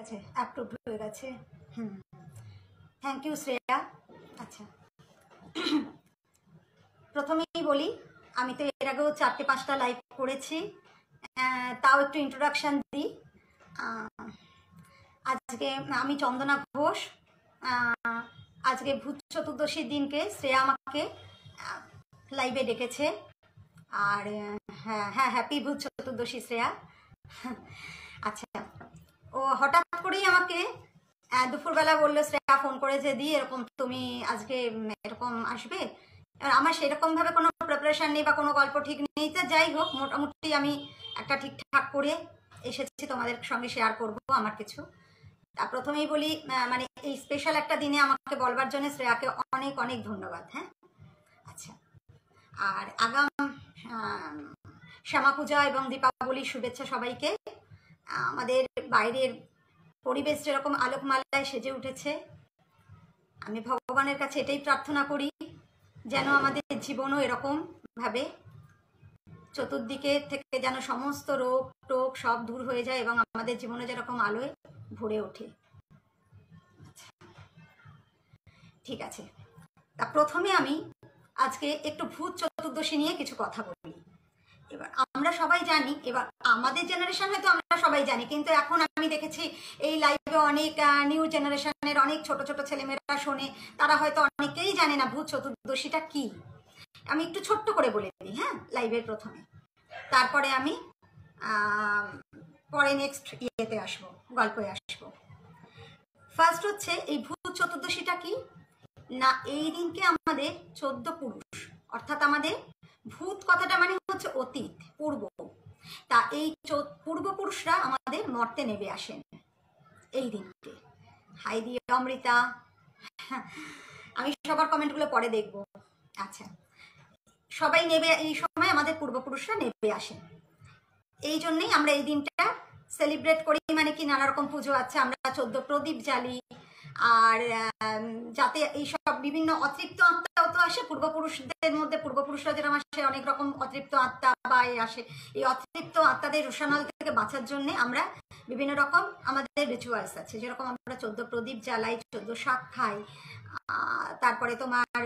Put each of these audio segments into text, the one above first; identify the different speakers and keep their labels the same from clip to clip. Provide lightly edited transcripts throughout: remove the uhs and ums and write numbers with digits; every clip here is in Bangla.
Speaker 1: গেছে, অ্যাপ্রুভ হয়ে গেছে। Thank you Shreya. আচ্ছা, প্রথমেই বলি, আমি তো এর আগেও 4-5টা লাইভ করেছি, তাও একটু ইন্ট্রোডাকশান দিই। আজকে আমি চন্দনা ঘোষ। আজকে ভূত চতুর্দশীর দিনকে শ্রেয়া আমাকে লাইভে ডেকেছে। আর হ্যাঁ হ্যাঁ, হ্যাপি ভূত চতুর্দশী শ্রেয়া। আচ্ছা, ও হঠাৎ করেই আমাকে দুপুরবেলা বললো, শ্রেয়া ফোন করেছে, দি এরকম তুমি আজকে এরকম আসবে। আমার সেরকমভাবে কোনো প্রিপারেশান নেই বা কোনো গল্প ঠিক নেই, তা যাই হোক মোটামুটি আমি একটা ঠিকঠাক করে এসেছি, তোমাদের সঙ্গে শেয়ার করব আমার কিছু। তা প্রথমেই বলি, মানে এই স্পেশাল একটা দিনে আমাকে বলবার জন্য শ্রেয়াকে অনেক অনেক ধন্যবাদ। হ্যাঁ, আচ্ছা, আর আগাম শ্যামা পূজা এবং দীপাবলির শুভেচ্ছা সবাইকে। আমাদের বাইরের পরিবেশ যেরকম আলোকমালায় সেজে উঠেছে, আমি ভগবানের কাছে এটাই প্রার্থনা করি যেন আমাদের জীবনও এরকমভাবে চতুর্দিকে থেকে যেন সমস্ত রোগ টোগ সব দূর হয়ে যায় এবং আমাদের জীবনে যেরকম আলোয় ভরে ওঠে। ঠিক আছে, তা প্রথমে আমি আজকে একটু ভূত চতুর্দশী নিয়ে কিছু কথা বলি। এবার আমরা সবাই জানি, এবার আমাদের জেনারেশন হয়তো আমরা সবাই জানি, কিন্তু এখন আমি দেখেছি এই লাইভে অনেক নিউ জেনারেশনের অনেক ছোট ছোট ছেলেমেয়েরা শোনে, তারা হয়তো অনেকেই জানে না ভূত চতুর্দশীটা কি। আমি একটু ছোট্ট করে বলে দিই, হ্যাঁ, লাইভের প্রথমে, তারপরে আমি পরে নেক্সট ইয়েতে আসবো, গল্পে আসবো। ফার্স্ট হচ্ছে এই ভূত চতুর্দশীটা কি না, এই দিনকে আমাদের 14 পুরুষ, অর্থাৎ আমাদের ভূত কথাটা মানে হচ্ছে অতীত, পূর্ব, তা এই পূর্বপুরুষরা আমাদের মর্তে নেমে আসেন এই দিনকে। হাই দিয়ে অমৃতা, আমি সবার কমেন্টগুলো পরে দেখব। আচ্ছা, সবাই নেবে, এই সময় আমাদের পূর্বপুরুষরা নেমে আসেন, এই জন্যই আমরা এই দিনটা সেলিব্রেট করি। মানে কি, নানা রকম পুজো আছে, আমরা 14 প্রদীপ জ্বালি, আর যাতে এইসব বিভিন্ন অতৃপ্ত আত্মাও তো আসে পূর্বপুরুষদের মধ্যে, পূর্বপুরুষরা যেরকম আসে অনেক রকম অতৃপ্ত আত্মা বা আসে, এই অতৃপ্ত আত্মাদের রোষানল থেকে বাঁচার জন্য আমরা বিভিন্ন রকম আমাদের রিচুয়ালস আছে, যেরকম আমরা 14 প্রদীপ জ্বালাই, 14 শাক খাই, তারপরে তোমার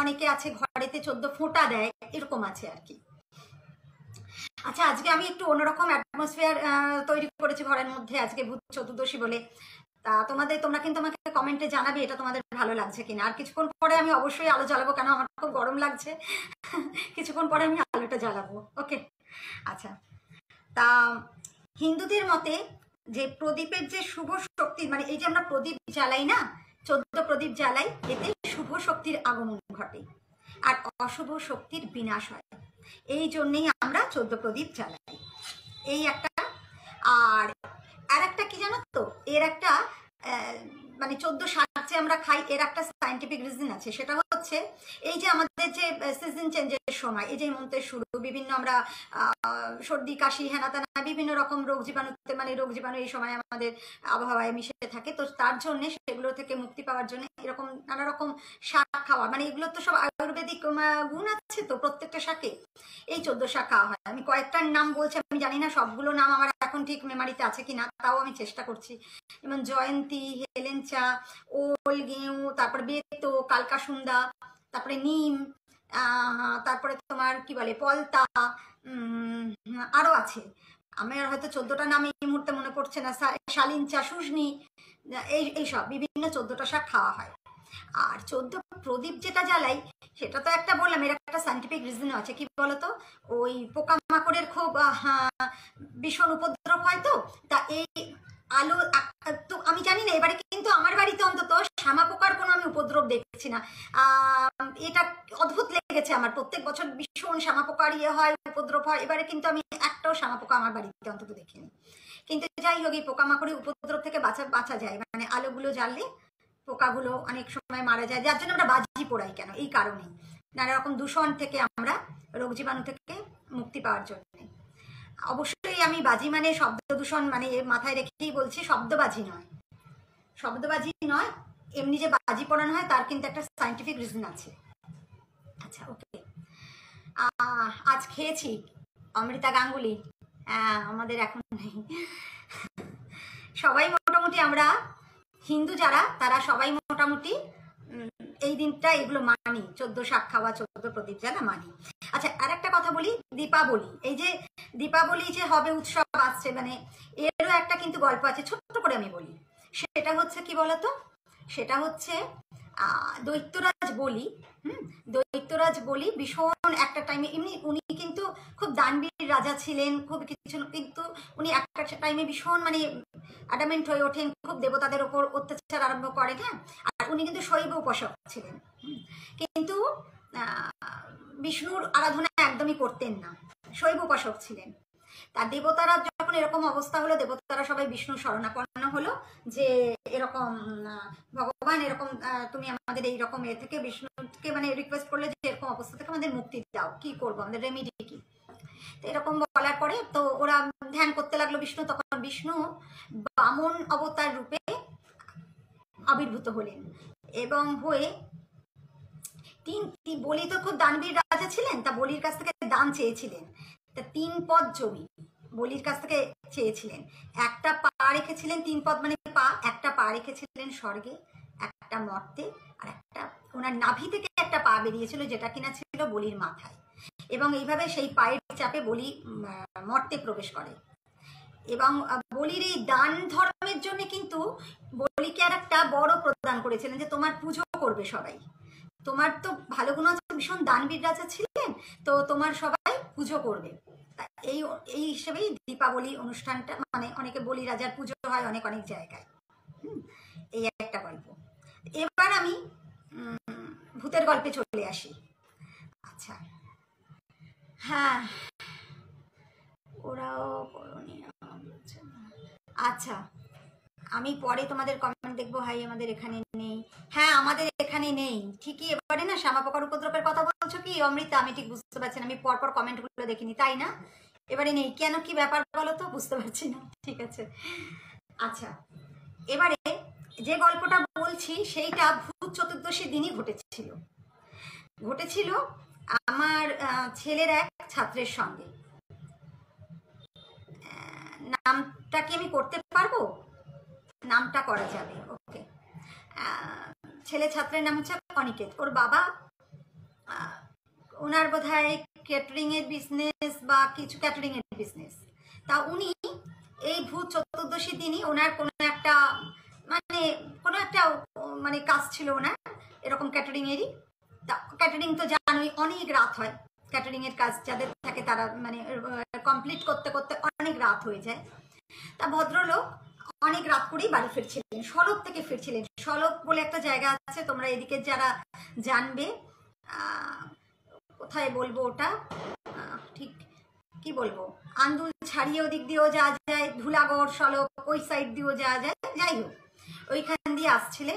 Speaker 1: অনেকে আছে ঘরেতে 14 ফোঁটা দেয়, এরকম আছে আর কি। আচ্ছা, আজকে আমি একটু অন্যরকম অ্যাটমসফিয়ার তৈরি করেছি ঘরের মধ্যে আজকে ভূত চতুর্দশী বলে। তা তোমরা কিন্তু আমাকে কমেন্টে জানাবে এটা তোমাদের ভালো লাগছে কিনা। আর কিছুক্ষণ পরে আমি অবশ্যই আলো জ্বালাবো, কেন আমার খুব গরম লাগছে, কিছুক্ষণ পরে আমি আলোটা জ্বালাবো। ওকে, আচ্ছা, তা হিন্দুদের মতে যে প্রদীপের যে শুভ শক্তি, মানে এই যে আমরা প্রদীপ জ্বালাই না, 14 প্রদীপ জ্বালাই, এতে শুভ শক্তির আগমন ঘটে আর অশুভ শক্তির বিনাশ হয়, এই জন্যেই আমরা 14 প্রদীপ জ্বালাই, এই একটা। আর একটা কি জানো তো, এর একটা মানে 14 শাক যে আমরা খাই, এর একটা সায়েন্টিফিক রিজন আছে। সেটা হচ্ছে এই যে আমাদের যে সিজন চেঞ্জের সময়, এই যে হেমন্তের শুরু, বিভিন্ন আমরা সর্দি কাশি হেনা তেনা বিভিন্ন রকম রোগ জীবাণুতে, মানে রোগ জীবাণু এই সময় আমাদের আবহাওয়ায় মিশে থাকে, তো তার জন্য সেগুলো থেকে মুক্তি পাওয়ার জন্য এরকম নানা রকম শাক খাওয়া, মানে এগুলো তো সব আয়ুর্বেদিক গুণ আছে তো প্রত্যেকটা শাকে, এই 14 শাক খাওয়া হয়। আমি কয়েকটার নাম বলছি, আমি জানি না সবগুলো নাম আমার এখন ঠিক মেমারিতে আছে কিনা, তাও আমি চেষ্টা করছি। যেমন জয়ন্তী, হেলেঞ্চা, ওল, গেঁয়ু, তারপরে বেতো, কালকাসুন্দা, তারপরে নিম, তারপরে তোমার কি বলে পলতা, আরো আছে, আমার হয়তো 14টা নাম এই মুহূর্তে মনে পড়ছে না, শালিঞ্চা, সুজনি, এইসব বিভিন্ন 14টা শাক খাওয়া হয়। আর 14 প্রদীপ যেটা জ্বালাই, সেটা তো একটা বললাম, এর একটা সায়েন্টিফিক রিজন আছে। কি বলতো, ওই পোকামাকড়ের খুব ভীষণ উপদ্রব হয়, তো তা এই আলো তো আমি জানি না, এবারে কিন্তু আমার বাড়িতে অন্তত শ্যামা পোকার কোনো আমি উপদ্রব দেখছি না। এটা অদ্ভুত লেগেছে আমার, প্রত্যেক বছর ভীষণ শ্যামা পোকার ইয়ে হয়, উপদ্রব হয়, এবারে কিন্তু আমি একটাও শ্যামা পোকা আমার বাড়িতে অন্তত দেখিনি। কিন্তু যাই হোক, এই পোকামাকড়ের উপদ্রব থেকে বাঁচা যায়, মানে আলোগুলো জ্বাললে পোকাগুলো অনেক সময় মারা যায়, যার জন্য আমরা বাজি পোড়াই কেন, এই কারণেই, নানা রকম দূষণ থেকে আমরা রোগ জীবাণু থেকে মুক্তি পাওয়ার জন্য। অবশ্যই আমি বাজি মানে শব্দ দূষণ মানে মাথায় রেখেই বলছি, শব্দবাজি নয়, এমনি যে বাজি পোড়ানো হয় তার কিন্তু একটা সায়েন্টিফিক রিজন আছে। আচ্ছা, ওকে, আজ খেয়েছি অমৃতা গাঙ্গুলি, আমাদের এখন নেই, সবাই মোটামুটি আমরা হিন্দু যারা তারা সবাই মোটামুটি এই দিনটা এগুলো মানি, 14 শাক খাওয়া, 14 প্রদীপ জ্বালা মানি। আচ্ছা, আর একটা কথা বলি, দীপাবলি, এই যে দীপাবলি যে হবে, উৎসব আসছে, মানে এরও একটা কিন্তু গল্প আছে, ছোট্ট করে আমি বলি। সেটা হচ্ছে কি বলতো, সেটা হচ্ছে দৈত্যরাজ বলি। দৈত্যরাজ বলি ভীষণ একটা টাইমে, এমনি উনি কিন্তু খুব দানবীর রাজা ছিলেন, খুব কিছু, কিন্তু উনি একটা টাইমে ভীষণ মানে অ্যাডামেন্ট হয়ে ওঠেন, খুব দেবতাদের ওপর অত্যাচার আরম্ভ করেন। হ্যাঁ, আর উনি কিন্তু শৈব উপাসক ছিলেন, কিন্তু বিষ্ণুর আরাধনা একদমই করতেন না, শৈব উপাসক ছিলেন। তার দেবতারা যখন এরকম অবস্থা হলো, দেবতারা সবাই বিষ্ণুর শরণাপন্ন হলো যে এরকম ভগবান, এরকম তুমি আমাদের এইরকম এ থেকে বিষ্ণুকে মানে রিকোয়েস্ট করলে যে এরকম অবস্থা থেকে আমাদের মুক্তি দাও, কি করবো, আমাদের রেমিডি কি? তো এরকম বলার পরে তো ওরা ধ্যান করতে লাগলো বিষ্ণু। তখন বিষ্ণু বামন অবতার রূপে আবির্ভূত হলেন এবং হয়ে বলি তো খুব দানবীর রাজা ছিলেন, তা বলির কাছ থেকে দান চেয়েছিলেন। তা 3 পদ জমি বলির কাছ থেকে চেয়েছিলেন। একটা পা রেখেছিলেন, 3 পদ মানে পা, একটা পা রেখেছিলেন স্বর্গে, একটা মর্তে, আর একটা ওনার নাভি থেকে একটা পা বেরিয়েছিল যেটা কিনা ছিল বলির মাথায়। এবং এইভাবে সেই পায়ের চাপে বলি মর্তে প্রবেশ করে। এবং বলির এই দান ধর্মের জন্য কিন্তু বলিকে আর একটা বড় প্রদান করেছিলেন যে তোমার পুজো করবে সবাই, তোমার তো ভালো গুণ আছে, ভীষণ দানবীর রাজা ছিলেন, তো তোমার সবাই পুজো করবে। এই এই হিসেবেই দীপাবলি অনুষ্ঠানটা, মানে অনেকে বলি রাজার পুজো হয় অনেক অনেক জায়গায়। এই একটা গল্প। এবার আমি ভূতের গল্পে চলে আসি। আচ্ছা, হ্যাঁ, ওরাও করণীয়। আচ্ছা, আমি পরে তোমাদের কমেন্ট দেখবো। হাই, আমাদের এখানে নেই। হ্যাঁ, আমাদের এখানে নেই ঠিকই। এবারে না শ্যামা পোকার উপদ্রবের কথা বলছো কি অমৃতা? আমি ঠিক বুঝতে পারছি না, আমি পরপর কমেন্টগুলো দেখিনি, তাই না? এবারে নেই কেন, কি ব্যাপার বলো তো, বুঝতে পারছি না। ঠিক আছে, আচ্ছা, এবারে যে গল্পটা বলছি সেইটা ভূত চতুর্দশীর দিনই ঘটেছিল আমার ছেলের এক ছাত্রের সঙ্গে। নামটা কি আমি করতে পারবো? নামটা করা যাবে, ওকে। ছেলে ছাত্রের নাম হচ্ছে অনিকেত। ওর বাবা ওনার বোধহয় ক্যাটারিং এর বিজনেস বা কিছু ক্যাটারিং এর বিজনেস। তা উনি এই ভূত চতুর্দশীর দিনই ওনার কোনো একটা মানে কাজ ছিল ওনার এরকম ক্যাটারিং এরই। তা ক্যাটারিং তো জানোই অনেক রাত হয়, ক্যাটারিং এর কাজ যাদের থাকে তারা মানে কমপ্লিট করতে করতে অনেক রাত হয়ে যায়। তা ভদ্রলোক অনেক রাত করেই বাড়ি ফিরছিলেন, সলব থেকে ফিরছিলেন। সলব বলে একটা জায়গা আছে, তোমরা এদিকে যারা জানবে, কোথায় বলবো ওটা ঠিক কি বলবো, আন্দুল ছাড়িয়ে ওদিক দিয়েও যাওয়া যায়, ধুলাগড় সলব ওই সাইড দিয়েও যাওয়া যায়, যাই হোক ওইখান দিয়ে আসছিলে।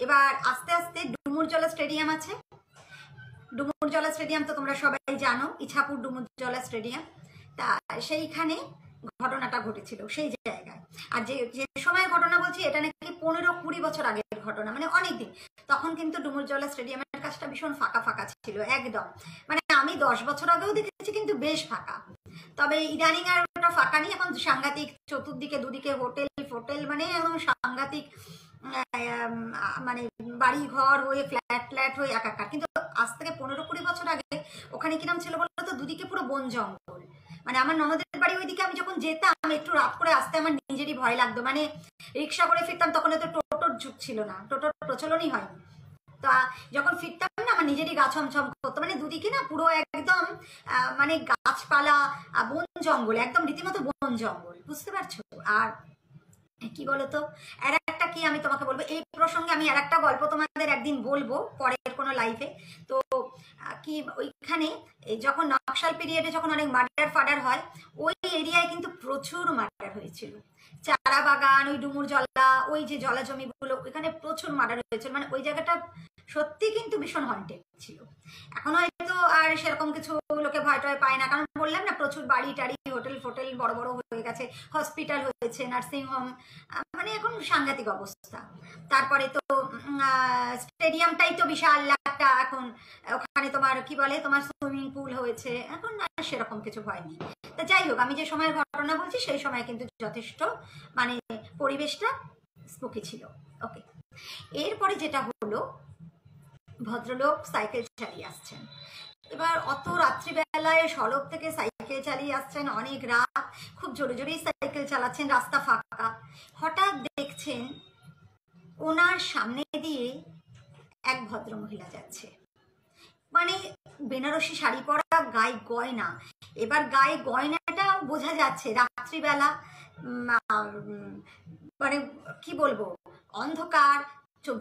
Speaker 1: এবার আস্তে আস্তে ডুমুরজলা স্টেডিয়াম আছে, ডুমুরজলা স্টেডিয়াম তো তোমরা সবাই জানো, ইছাপুর ডুমুরজলা স্টেডিয়াম। তা সেইখানে ঘটনাটা ঘটেছিল সেই জায়গায়। আর যে যে সময় ঘটনা বলছি এটা নাকি 15-20 বছর আগের ঘটনা, মানে অনেকদিন। তখন কিন্তু ডুমুরজলা স্টেডিয়ামের কাছটা ভীষণ ফাঁকা ফাঁকা ছিল একদম, মানে আমি 10 বছর আগেও দেখেছি কিন্তু বেশ ফাঁকা। তবে ইদানিং আর ওটা ফাঁকা নেই, এখন সাংঘাতিক, চতুর্দিকে দুদিকে হোটেল ফোটেল, মানে একদম সাংঘাতিক, মানে বাড়ি ঘর হয়ে ফ্ল্যাট হয়ে একাকার। কিন্তু আজ থেকে 15-20 বছর আগে ওখানে কিরম ছিল বলতো, দুদিকে পুরো বন জঙ্গল। মানে আমার ননদের বাড়ি ওইদিকে আমি যখন যেতাম একটু রাত করে আসতে আমার নিজেরই ভয় লাগতো, মানে রিক্সা করে ফিরতাম, তখন তো টোটোর যুগ ছিল না, টোটোর প্রচলনই হয়নি। তা যখন ফিরতাম না আমার নিজেরই গা ছমছম করতো, মানে দুদিকে না পুরো একদম মানে গাছপালা, বন জঙ্গল, একদম রীতিমতো বন জঙ্গল, বুঝতে পারছো? আর কি বলতো, আর একটা কি আমি তোমাকে বলবো এই প্রসঙ্গে, আমি আর একটা গল্প তোমাদের একদিন বলবো পরের কোনো লাইভে। তো কি ওইখানে যখন নকশাল পিরিয়ডে যখন অনেক মার্ডার ফাডার হয়, ওই এরিয়ায় কিন্তু প্রচুর মার্ডার হয়েছিল। চারা বাগান, ওই ডুমুরজলা, ওই যে জলা জমিগুলো, ওইখানে প্রচুর মার্ডার হয়েছিল। মানে ওই জায়গাটা সত্যি কিন্তু ভীষণ হন্টেড ছিল। এখন হয়তো আর সেরকম কিছু লোকে ভয় টয় পায় না, কারণ বললাম না প্রচুর বাড়ি টাড়ি, হোটেল ফোটেল বড় বড় হয়ে গেছে, হসপিটাল হয়েছে, নার্সিং হোম, মানে এখন সাংঘাতিক অবস্থা। তারপরে তো স্টেডিয়ামটাই তো বিশাল একটা, এখন ওখানে তোমার কি বলে, তোমার সুইমিং পুল হয়েছে, এখন সেরকম কিছু ভয় নেই। তা যাই হোক, আমি যে সময়ের ঘটনা বলছি সেই সময় কিন্তু যথেষ্ট মানে পরিবেশটা স্মোকি ছিল। ওকে, এরপরে যেটা হলো, ভদ্রলোক সাইকেল চালিয়ে আসছেন। এবার অত রাত্রিবেলায় সড়ক থেকে সাইকেল চালিয়ে আসছেন, অনেক রাত, খুব জোরে জোরেই সাইকেল চালাচ্ছেন, রাস্তা ফাঁকা। হঠাৎ দেখছেন ওনার সামনে দিয়ে এক ভদ্রমহিলা যাচ্ছে, মানে বেনারসি শাড়ি পরা, গায়ে গয়না। এবার গায়ে গয়নাটা বোঝা যাচ্ছে রাত্রিবেলা, মানে কি বলবো, অন্ধকার,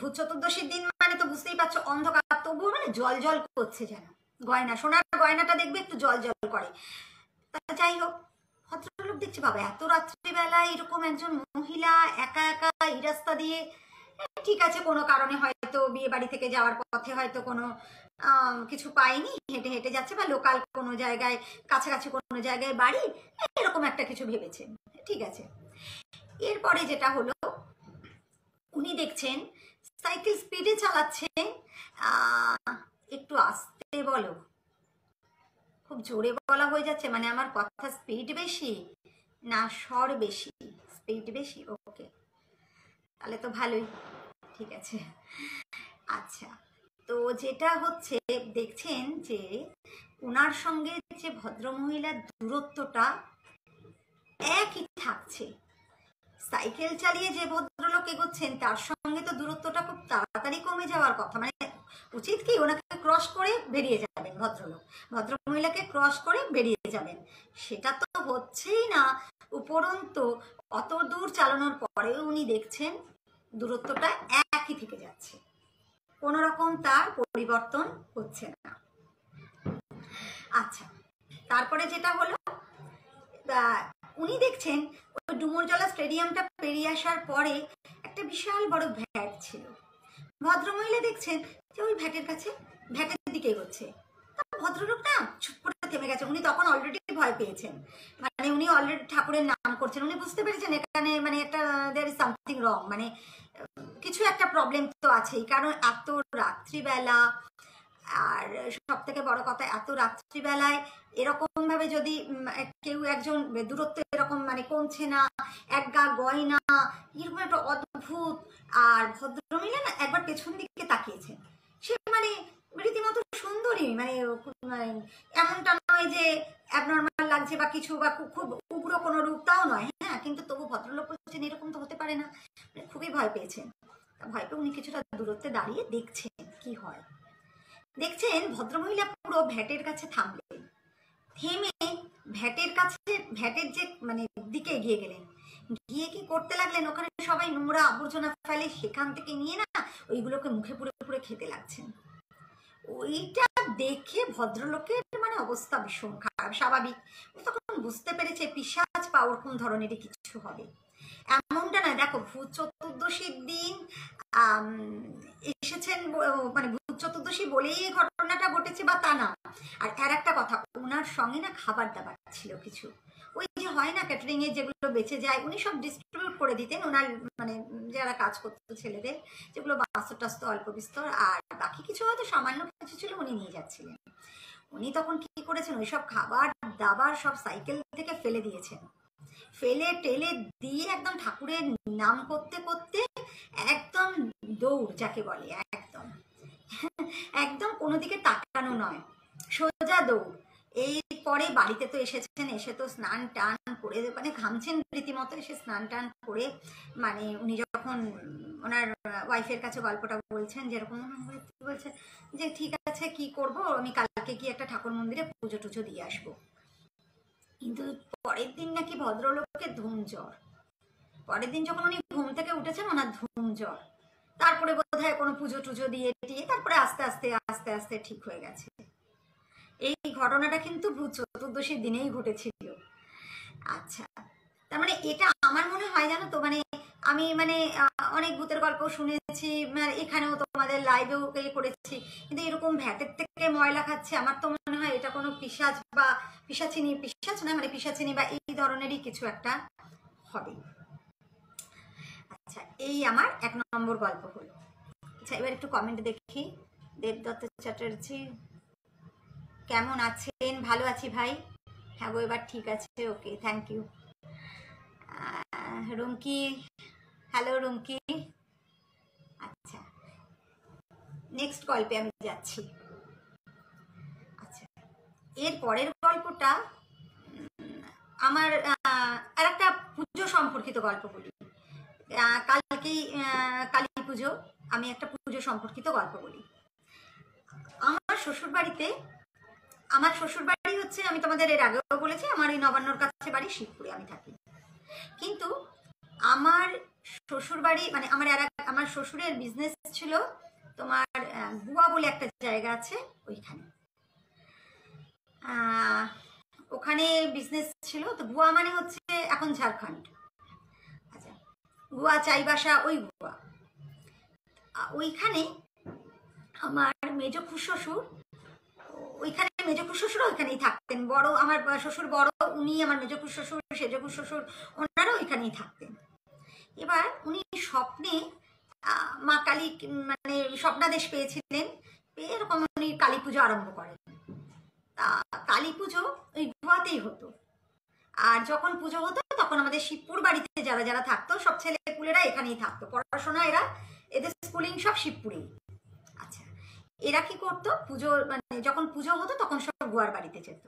Speaker 1: ভূত চতুর্দশীর দিন মানে তো বুঝতেই পারছো অন্ধকার, তবুও মানে জল জল করছে যেন গয়না, সোনার গয়নাটা দেখবে একটু জল জল করে। যাই হোক, ভদ্রলোক দেখছে বাবা এত রাত্রিবেলায় এরকম একজন মহিলা একা একা এই রাস্তা দিয়ে, ঠিক আছে কোনো কারণে হয়তো বিয়ে বাড়ি থেকে যাওয়ার পথে হয়তো কোনো কিছু পায়নি, হেঁটে হেঁটে যাচ্ছে, বা লোকাল কোনো জায়গায় কাছাকাছি কোনো জায়গায় বাড়ি, এরকম একটা কিছু ভেবেছেন, ঠিক আছে। এরপরে যেটা হলো, উনি দেখছেন সাইকেল স্পিডে চালাচ্ছে, একটু আস্তে বলো, খুব জোরে বলা হয়ে যাচ্ছে, মানে আমার কথা স্পিড বেশি না স্বর বেশি? স্পিড বেশি, ওকে, তাহলে তো ভালোই, ঠিক আছে। আচ্ছা, তো যেটা হচ্ছে দেখছেন যে ওনার সঙ্গে যে ভদ্রমহিলার দূরত্বটা একই থাকছে। সাইকেল চালিয়ে যে ভদ্রলোক এগোচ্ছেন তার সঙ্গে তো দূরত্বটা খুব তাড়াতাড়ি কমে যাওয়ার কথা, মানে উচিত কি ওনাকে ক্রস করে বেরিয়ে যাবেন, ভদ্রলোক ভদ্রমহিলাকে ক্রস করে বেরিয়ে যাবেন, সেটা তো হচ্ছেই না। উপরন্তু অত দূর চালানোর পরেও উনি দেখছেন দূরত্বটা একই থেকে যাচ্ছে, কোনো রকম তার পরিবর্তন হচ্ছে না। আচ্ছা, তারপরে যেটা হলো, উনি দেখছেন ওই ডুমুরজলা স্টেডিয়ামটা পেরিয়ে আসার পরে একটা বিশাল বড় ভ্যাট ছিল। ভদ্রমহিলা দেখছেন যে ওই ভ্যাটের কাছে, ভ্যাটের দিকে এগোচ্ছে। ভদ্রলোক না চুপ করে থেমে গেছে, উনি তখন অলরেডি ভয় পেয়েছেন, মানে উনি অলরেডি ঠাকুরের নাম করছেন, উনি বুঝতে পেরেছেন এখানে মানে একটা দেয়ার ইজ সামথিং রং, মানে কিছু একটা প্রবলেম তো আছেই, কারণ এত রাত্রিবেলা, আর সব থেকে বড় কথা এত রাত্রিবেলায় এরকম ভাবে যদি কেউ একজন, দূরত্ব এরকম মানে কমছে না, এক গা গয়না, এরকম একটা অদ্ভুত। আর ভদ্রমহিলা না একবার পেছন দিকে তাকিয়েছেন, সে মানে রীতিমতো সুন্দরী, মানে এমনটা নয় যে অ্যাবনর্মাল লাগছে বা কিছু, বা খুব উগ্র কোনো রূপ, তাও নয়, হ্যাঁ, কিন্তু তবু ভদ্রলোক বলছেন এরকম তো হতে পারে না, খুবই ভয় পেয়েছেন। ভয় পেয়ে উনি কিছুটা দূরত্বে দাঁড়িয়ে দেখছেন কি হয়। দেখছেন ভদ্রমহিলা পুরো ভ্যাটের কাছে থামলেন, থেমে ভ্যাটের কাছে, ভ্যাটের যে মানে দিকে এগিয়ে গেলেন, গিয়ে কি করতে লাগলেন, ওখানে সবাই নোংরা আবর্জনা ফেলে, সেখান থেকে নিয়ে না ওইগুলোকে মুখে পুরে পুরে খেতে লাগছেন। ওইটা দেখে ভদ্রলোকের মানে অবস্থা ভীষণ খারাপ, স্বাভাবিক, তখন বুঝতে পেরেছে পিশাচ বা ওরকম ধরনেরই কিছু হবে। এমনটা না, দেখো ভূত চতুর্দশীর দিন এসেছেন, মানে ভূত চতুর্দশী বলেই ঘটনাটা ঘটেছে বা তা না। আর একটা কথা, ওনার সঙ্গে না খাবার দাবার ছিল কিছু, ওই যে হয় না ক্যাটারিং এ যেগুলো বেঁচে যায়, উনি সব ডিস্ট্রিবিউট করে দিতেন ওনার মানে যারা কাজ করতো ছেলেদের, যেগুলো বাস্তব টাস্ত অল্প বিস্তর, আর বাকি কিছু হয়তো সামান্য কিছু ছিল উনি নিয়ে যাচ্ছিলেন। উনি তখন কি করেছেন, ওইসব খাবার দাবার সব সাইকেল থেকে ফেলে দিয়েছেন, ফেলে টেলে দিয়ে একদম ঠাকুরের নাম করতে করতে একদম দৌড় যাকে বলে, একদম একদম কোনো দিকে তাকানো নয়, সোজা দৌড়। এই পরে বাড়িতে তো এসেছেন, এসে তো স্নান টান করে মানে ঘামছেন রীতিমতো, এসে স্নান টান করে মানে উনি যখন ওনার ওয়াইফের কাছে গল্পটা বলছেন, যেরকম বলছে যে ঠিক আছে কি করব, আমি কালকে গিয়ে একটা ঠাকুর মন্দিরে পুজো টুজো দিয়ে আসবো। কিন্তু পরের দিন নাকি ভদ্রলোকের ধুম জ্বর, পরের দিন যখন উনি ঘুম থেকে উঠেছেন ওনার ধুম জ্বর, তারপরে বোধহয় কোনো পুজো টুজো দিয়ে তারপরে আস্তে আস্তে আস্তে আস্তে ঠিক হয়ে গেছে। এই ঘটনাটা কিন্তু ভূত চতুর্দশীর দিনেই ঘটেছিল। আচ্ছা, তার মানে এটা আমার মনে হয় জানো তো, মানে আমি মানে অনেক ভূতের গল্প শুনেছি, এখানেও তোমাদের লাইভেও করেছি, কিন্তু এরকম ভ্যাটের থেকে ময়লা খাচ্ছে, আমার তো মনে হয় এটা কোনো পিশাচ বা পিশাচিনী, পিশাচ না মানে পিশাচিনী বা এই ধরনেরই কিছু একটা হবে। আচ্ছা, এই আমার 1 নম্বর গল্প হলো। আচ্ছা, এবার একটু কমেন্ট দেখি। দেবদত্ত চ্যাটার্জি কেমন আছেন? ভালো আছি ভাই, হ্যাঁ গো এবার ঠিক আছে, okay, thank you. Rumki hello Rumki. আচ্ছা, নেক্সট গল্পে আমি যাচ্ছি। আচ্ছা, এর পরের গল্পটা আমার আর একটা পুজো সম্পর্কিত গল্প বলি। কালকেই কালী পুজো, আমি একটা পুজো সম্পর্কিত গল্প বলি। আমার শ্বশুর বাড়ি হচ্ছে, আমি তোমাদের এর আগেও বলেছি, আমার এই নবান্নর কাছে বাড়ি, শিবপুরে আমি থাকি। কিন্তু আমার শ্বশুর বাড়ি মানে আমার শ্বশুরের বিজনেস ছিল তোমার গুয়া বলে একটা জায়গা আছে ওইখানে। ওখানে বিজনেস ছিল। তো গুয়া মানে হচ্ছে এখন ঝাড়খণ্ড। আচ্ছা, গুয়া চাইবাসা, ওই গুয়া। ওইখানে আমার মেজ খুড়শ্বশুর, ওইখানেই থাকতেন। বড় আমার শ্বশুর বড়, উনি আমার মেজ খুড়শ্বশুর, সেজ খুড়শ্বশুর, ওনারাও ওইখানেই থাকতেন। এবার উনি স্বপ্নে মা কালী মানে স্বপ্নাদেশ পেয়েছিলেন, পেয়ে এরকম উনি কালী পুজো আরম্ভ করেন। তা কালী পুজো ওই গুয়াতেই হতো। আর যখন পুজো হতো তখন আমাদের শিবপুর বাড়িতে যারা যারা থাকতো সব ছেলেপুলেরা এখানেই থাকতো, পড়াশোনা এদের স্কুলিং সব শিবপুরেই। আচ্ছা, এরা কি করতো, পুজো মানে যখন পুজো হতো তখন সব গুয়ার বাড়িতে যেত,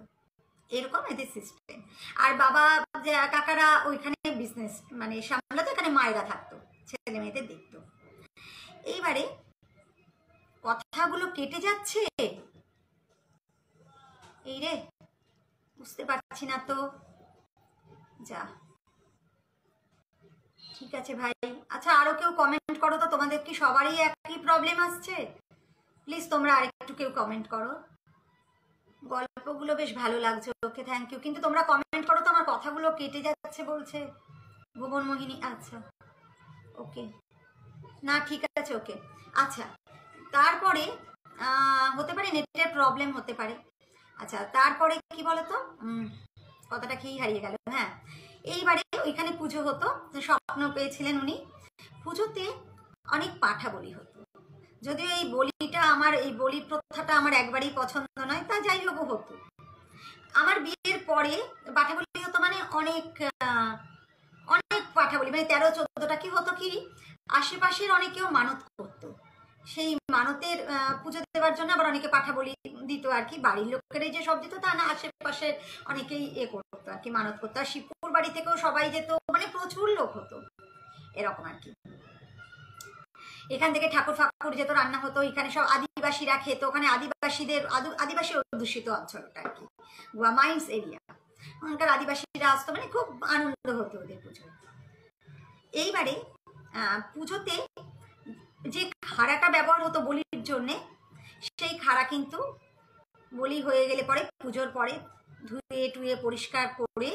Speaker 1: এরকম এদের সিস্টেম। আর বাবা কাকারা ওইখানে বিজনেস মানে সামলাতো, এখানে মায়েরা থাকতো, ছেলে মেয়েদের দেখতো। এইবারে কথাগুলো কেটে যাচ্ছে, এই রে বুঝতে পারছি না তো, যা ঠিক আছে ভাই। আচ্ছা, আরো কেউ কমেন্ট করো তো, তোমাদের কি সবারই একই প্রবলেম আসছে? প্লিজ তোমরা আরেকটু কেউ কমেন্ট করো। গল্পগুলো বেশ ভালো লাগছে, ওকে থ্যাংক ইউ। কিন্তু তোমরা কমেন্ট করো তো, আমার কথাগুলো কেটে যাচ্ছে বলছে ভুবন মোহিনী। আচ্ছা ওকে, না ঠিক আছে ওকে। আচ্ছা, তারপরে হতে পারে নেটের প্রবলেম হতে পারে। আচ্ছা, তারপরে কি বলতো, কথাটা কি হারিয়ে গেল। হ্যাঁ, এইবারে ওইখানে পুজো হতো, স্বপ্ন পেয়েছিলেন উনি। পুজোতে অনেক পাঠা বলি হতো, যদিও এই বলি প্রথাটা আমার একবারেই পছন্দ নয়, তা যাই হোক হতো। আমার বিয়ের পরে পাঠা বলি হতো, মানে অনেক পাঠা বলি, মানে 13-14টা কি হতো কি, আশেপাশের অনেকেও মানত করতো, সেই মানতের পুজো দেওয়ার জন্য আবার অনেকে পাঠা বলি দিত আর কি। বাড়ির লোকেরাই যে সব দিত তা না, আশেপাশে অনেকেই করতো আর কি, মানত করতো। আর শিবপুর বাড়ি থেকেও সবাই যেত, মানে প্রচুর লোক হতো এরকম আর কি। এখান থেকে ঠাকুর ফাকুর যেত, রান্না হতো, এখানে সব আদিবাসীরা খেত, ওখানে আদিবাসী অধ্যুষিত অঞ্চলটা আর কি, গোয়া মাইন্স এরিয়া, ওখানকার আদিবাসীরা আসতো, মানে খুব আনন্দ হতো ওদের পুজো। এইবারে পুজোতে যে খাড়াটা ব্যবহার হতো বলির জন্যে, সেই খাড়া কিন্তু বলি হয়ে গেলে পরে পুজোর পরে ধুয়ে টুয়ে পরিষ্কার করে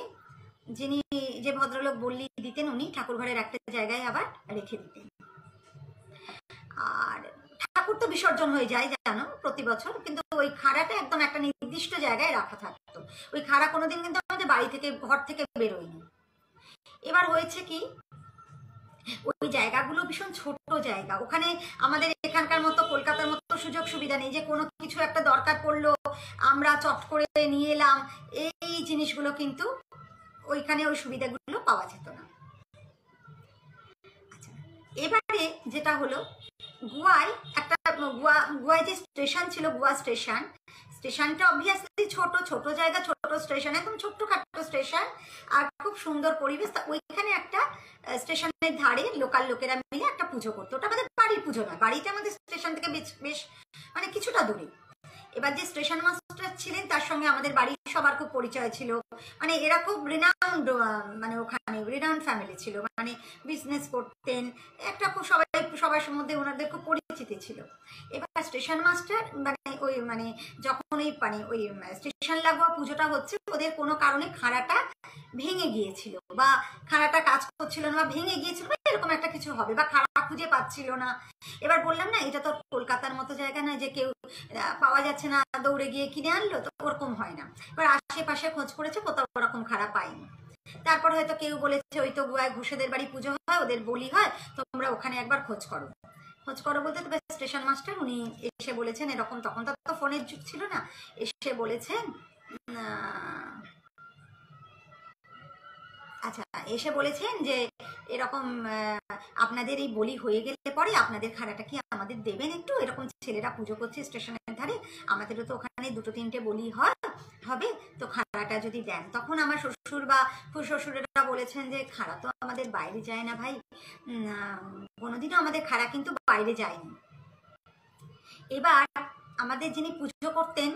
Speaker 1: যে ভদ্রলোক বলি দিতেন, উনি ঠাকুর ঘরের একটা জায়গায় আবার রেখে দিতেন। আর ঠাকুর তো বিসর্জন হয়ে যায় জানো প্রতি বছর, কিন্তু ওই খাড়াটা একদম একটা নির্দিষ্ট জায়গায় রাখা থাকতো। ওই খাড়া কোনোদিন কিন্তু আমাদের বাড়ি থেকে ঘর থেকে বেরোয়নি। এবার হয়েছে কি, ওই জায়গাগুলো ভীষণ ছোট জায়গা, ওখানে আমাদের এখানকার মতো কলকাতার মতো সুযোগ সুবিধা নেই যে কোনো কিছু একটা দরকার পড়লো আমরা চট করে নিয়ে এলাম, এই জিনিসগুলো কিন্তু ওইখানে ওই সুবিধাগুলো পাওয়া যেত না। আচ্ছা, এবারে যেটা হলো, গুয়ায় যে স্টেশন ছিল, গুয়া স্টেশনটা অবভিয়াসলি ছোট জায়গা, ছোট স্টেশন, একদম ছোট্টখাটো স্টেশন, আর খুব সুন্দর পরিবেশ। ওইখানে একটা স্টেশনের ধারে লোকাল লোকেরা মিলে একটা পুজো করতো। ওটা আমাদের বাড়ির পুজো নয়, বাড়িটা আমাদের স্টেশন থেকে বেশ মানে কিছুটা দূরে। এবার যে স্টেশন মাস্টার ছিলেন তার সঙ্গে আমাদের বাড়ির সবার খুব পরিচয় ছিল, মানে এরা খুব রিনাউন্ড, মানে ওখানে রিনাউন্ড ফ্যামিলি ছিল, মানে বিজনেস করতেন, একটা খুব সবার মধ্যে ওনাদের খুব পরিচিতি ছিল। এবার স্টেশন মাস্টার মানে যখন ওই স্টেশন লাগোয়া পুজোটা হচ্ছে, ওদের কোনো কারণে খাড়াটা ভেঙে গিয়েছিল, বা খাড়াটা কাজ করছিল না, বা ভেঙে গিয়েছিল, এরকম একটা কিছু হবে, বা খাড়া খুঁজে পাচ্ছিল না। এবার বললাম না, এটা তো কলকাতার মতো জায়গা না যে কেউ পাওয়া যাচ্ছে না দৌড়ে গিয়ে কিনে আনলো, তো ওরকম হয় না। এবার আশেপাশে খোঁজ করেছে, কোথাও ওরকম খারাপ পাইনি। তারপর হয়তো কেউ বলেছে ওই তো গুয়ায় ঘোষেদের বাড়ি পুজো হয়, ওদের বলি হয়, তোমরা ওখানে একবার খোঁজ করো বলতে তবে স্টেশন মাস্টার উনি এসে বলেছেন এরকম, তখন তো ফোনের যুগ ছিল না, এসে বলেছেন আচ্ছা, এসে বলেছেন যে এরকম আপনাদের এই বলি হয়ে গেলে পরে আপনাদের খাড়াটা কি আমাদের দেবেন একটু, এরকম ছেলেরা পুজো করছে স্টেশনের ধারে, আমাদেরও তো ওখানে 2-3টে বলি হবে, তো খাড়াটা যদি দেন। তখন আমার শ্বশুর বা শ্বশুরেরা বলেছেন যে খাড়া তো আমাদের বাইরে যায় না ভাই, কোনোদিনও আমাদের খাড়া কিন্তু বাইরে যায়নি। এবার আমাদের যিনি পুজো করতেন,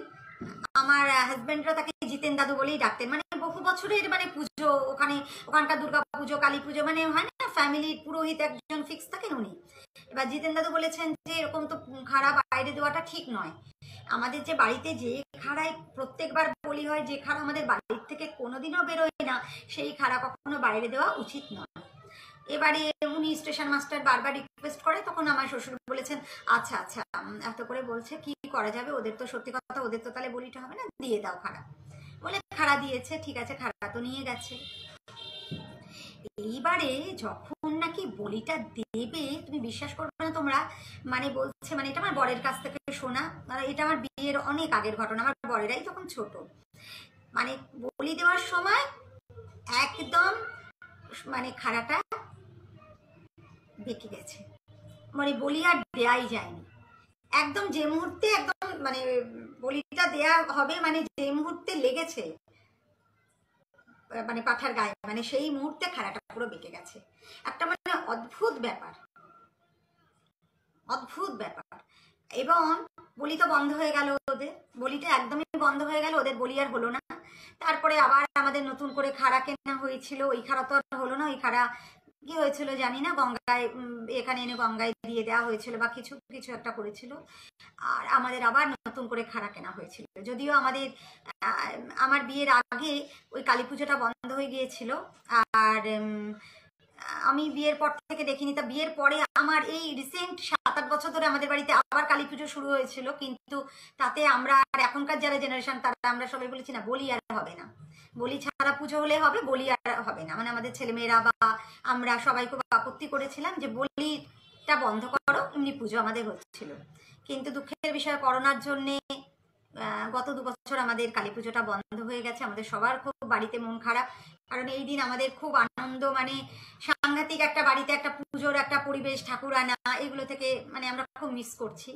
Speaker 1: আমার হাজব্যান্ডরা তাকে জিতেন দাদু বলেই ডাকতেন, মানে বহু বছরের মানে পুজো, ওখানকার দুর্গা পুজো, কালী পুজো, মানে হয় না ফ্যামিলির পুরোহিত একজন ফিক্স থাকেন উনি। এবার জিতেন দাদু বলেছেন যে এরকম তো খাড়া বাইরে দেওয়াটা ঠিক নয়, আমাদের যে বাড়িতে যে খাড়ায় প্রত্যেকবার বলি হয়, যে খাড়া আমাদের বাড়ির থেকে কোনোদিনও বেরোয় না, সেই খাড়া কখনো বাইরে দেওয়া উচিত নয়। এবারে উনি স্টেশন মাস্টার বারবার রিকোয়েস্ট করে, তখন আমার শ্বশুর বলেছেন আচ্ছা আচ্ছা এত করে বলছে কি করা যাবে, ওদের তো সত্যি কথা, ওদের তো তাহলে বলিটা হবে না, দিয়ে দাও খাড়া। বলে খাড়া দিয়েছে, ঠিক আছে, খাড়া তো নিয়ে গেছে। এইবারে যখন নাকি বলিটা দেবে, তুমি বিশ্বাস করবে না তোমরা, মানে বলছে, মানে এটা আমার বরের কাছ থেকে শোনা, এটা আমার বিয়ের অনেক আগের ঘটনা, আমার বরেরাই তখন ছোট, মানে বলি দেওয়ার সময় একদম মানে খাড়াটা বেঁকে গেছে, মানে বলি আর দেয়াই যায়নি। একদম যে মুহূর্তে একদম মানে বলিটা দেয়া হবে, মানে যে মুহূর্তে লেগেছে মানে পাঠার গায়ে, মানে সেই মুহূর্তে খাড়াটা পুরো বেঁকে গেছে। একটা মানে অদ্ভুত ব্যাপার, অদ্ভুত ব্যাপার। এবং বলি তো বন্ধ হয়ে গেল, ওদের বলিটা একদমই বন্ধ হয়ে গেল, ওদের বলি আর হলো না। তারপরে আবার আমাদের নতুন করে খাড়া কেনা হয়েছিল, ওই খাড়া তো আর হলো না, ওই খাড়া কি হয়েছিল জানি না, গঙ্গায় এখানে এনে গঙ্গায় দিয়ে দেওয়া হয়েছিল বা কিছু কিছু একটা করেছিল, আর আমাদের আবার নতুন করে খাড়া কেনা হয়েছিল। যদিও আমার বিয়ের আগে ওই কালী পুজোটা বন্ধ হয়ে গিয়েছিল, আর আমি বিয়ের পর থেকে দেখিনি, তা বিয়ের পরে আমার এই রিসেন্ট 7-8 বছর ধরে আমাদের বাড়িতে আবার কালী পুজো শুরু হয়েছিল, কিন্তু তাতে আমরা আর এখনকার যারা জেনারেশন তারা আমরা সবাই বলেছি না বলি আর হবে না, বলি ছাড়া পুজো হলে হবে, বলি আর হবে না, মানে আমাদের ছেলেমেয়েরা বা আমরা সবাই খুব আপত্তি করেছিলাম যে বলিটা বন্ধ করো, এমনি পুজো আমাদের হচ্ছিল। কিন্তু দুঃখের বিষয় করোনার জন্যে গত 2 বছর আমাদের কালী পুজোটা বন্ধ হয়ে গেছে। আমাদের সবার খুব বাড়িতে মন খারাপ, কারণ এই দিন আমাদের খুব আনন্দ, মানে সাংঘাতিক একটা বাড়িতে একটা পুজোর একটা পরিবেশ, ঠাকুর আনা, এগুলো থেকে মানে আমরা খুব মিস করছি।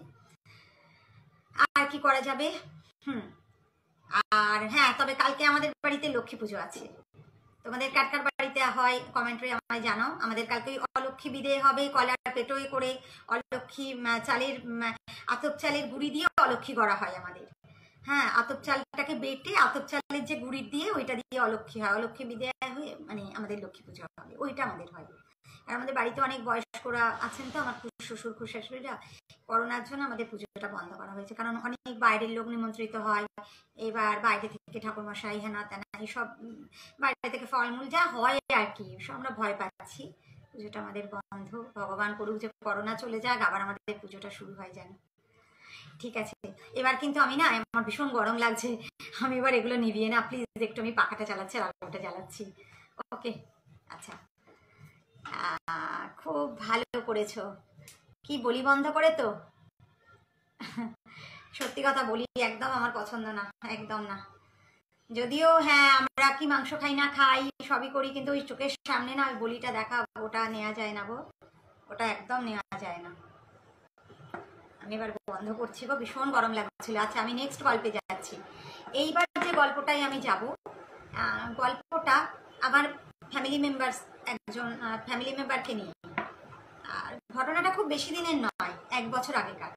Speaker 1: আর কি করা যাবে। আর হ্যাঁ, তবে কালকে আমাদের বাড়িতে লক্ষ্মী পুজো আছে। তোমাদের কার কার বাড়িতে হয় কমেন্টে আমায় জানাও। আমাদের কালকে অলক্ষ্মী বিদে হবে, কলার পেটোয় করে অলক্ষ্মী চালের আতপ চালের গুঁড়ি দিয়ে অলক্ষ্মী করা হয় আমাদের। হ্যাঁ, আতপ চালটাকে বেটে আতপ চালের যে গুঁড়ি দিয়ে ওইটা দিয়ে অলক্ষ্মী হয়, অলক্ষ্মী বিদায় হয়ে মানে আমাদের লক্ষ্মী পুজো হবে, ওইটা আমাদের হয়। আর আমাদের বাড়িতে অনেক বয়স্করা আছেন, তো আমার শ্বশুর খুশাশুড়িরা, করোনার জন্য আমাদের পুজোটা বন্ধ করা হয়েছে, কারণ অনেক বাইরের লোক নিমন্ত্রিত হয়। এবার বাইরে থেকে ঠাকুরমশাই হেনা তেনা এইসব বাইরে থেকে ফলমূল যা হয় আর কি, সব আমরা ভয় পাচ্ছি। পুজোটা আমাদের বন্ধ, ভগবান করুক যে করোনা চলে যাক, আবার আমাদের পুজোটা শুরু হয় যেন। ঠিক আছে, এবার কিন্তু আমি না, আমার ভীষণ গরম লাগছে, আমি এবার এগুলো নিভিয়ে না প্লিজ, একটু আমি পাখাটা চালাচ্ছি আর আলোটা জ্বালাচ্ছি। ওকে, আচ্ছা, খুব ভালো করেছো। কি বলি বন্ধ করে তো? সত্যি কথা বলি, একদম আমার পছন্দ না, একদম না। যদিও হ্যাঁ, আমরা কি মাংস খাই না খাই, সবই করি, কিন্তু ওই চোখের সামনে না ওই বলিটা দেখা, ওটা নেওয়া যায় না গো, ওটা একদম নেওয়া যায় না। আমি এবার বন্ধ করছি গো, ভীষণ গরম লাগছিল। আচ্ছা, আমি নেক্সট গল্পে যাচ্ছি। এইবার যে গল্পটাই আমি যাব, গল্পটা আমার একজন ফ্যামিলি মেম্বারকে নিয়ে। আর ঘটনাটা খুব বেশি দিনের নয়, 1 বছর আগেকার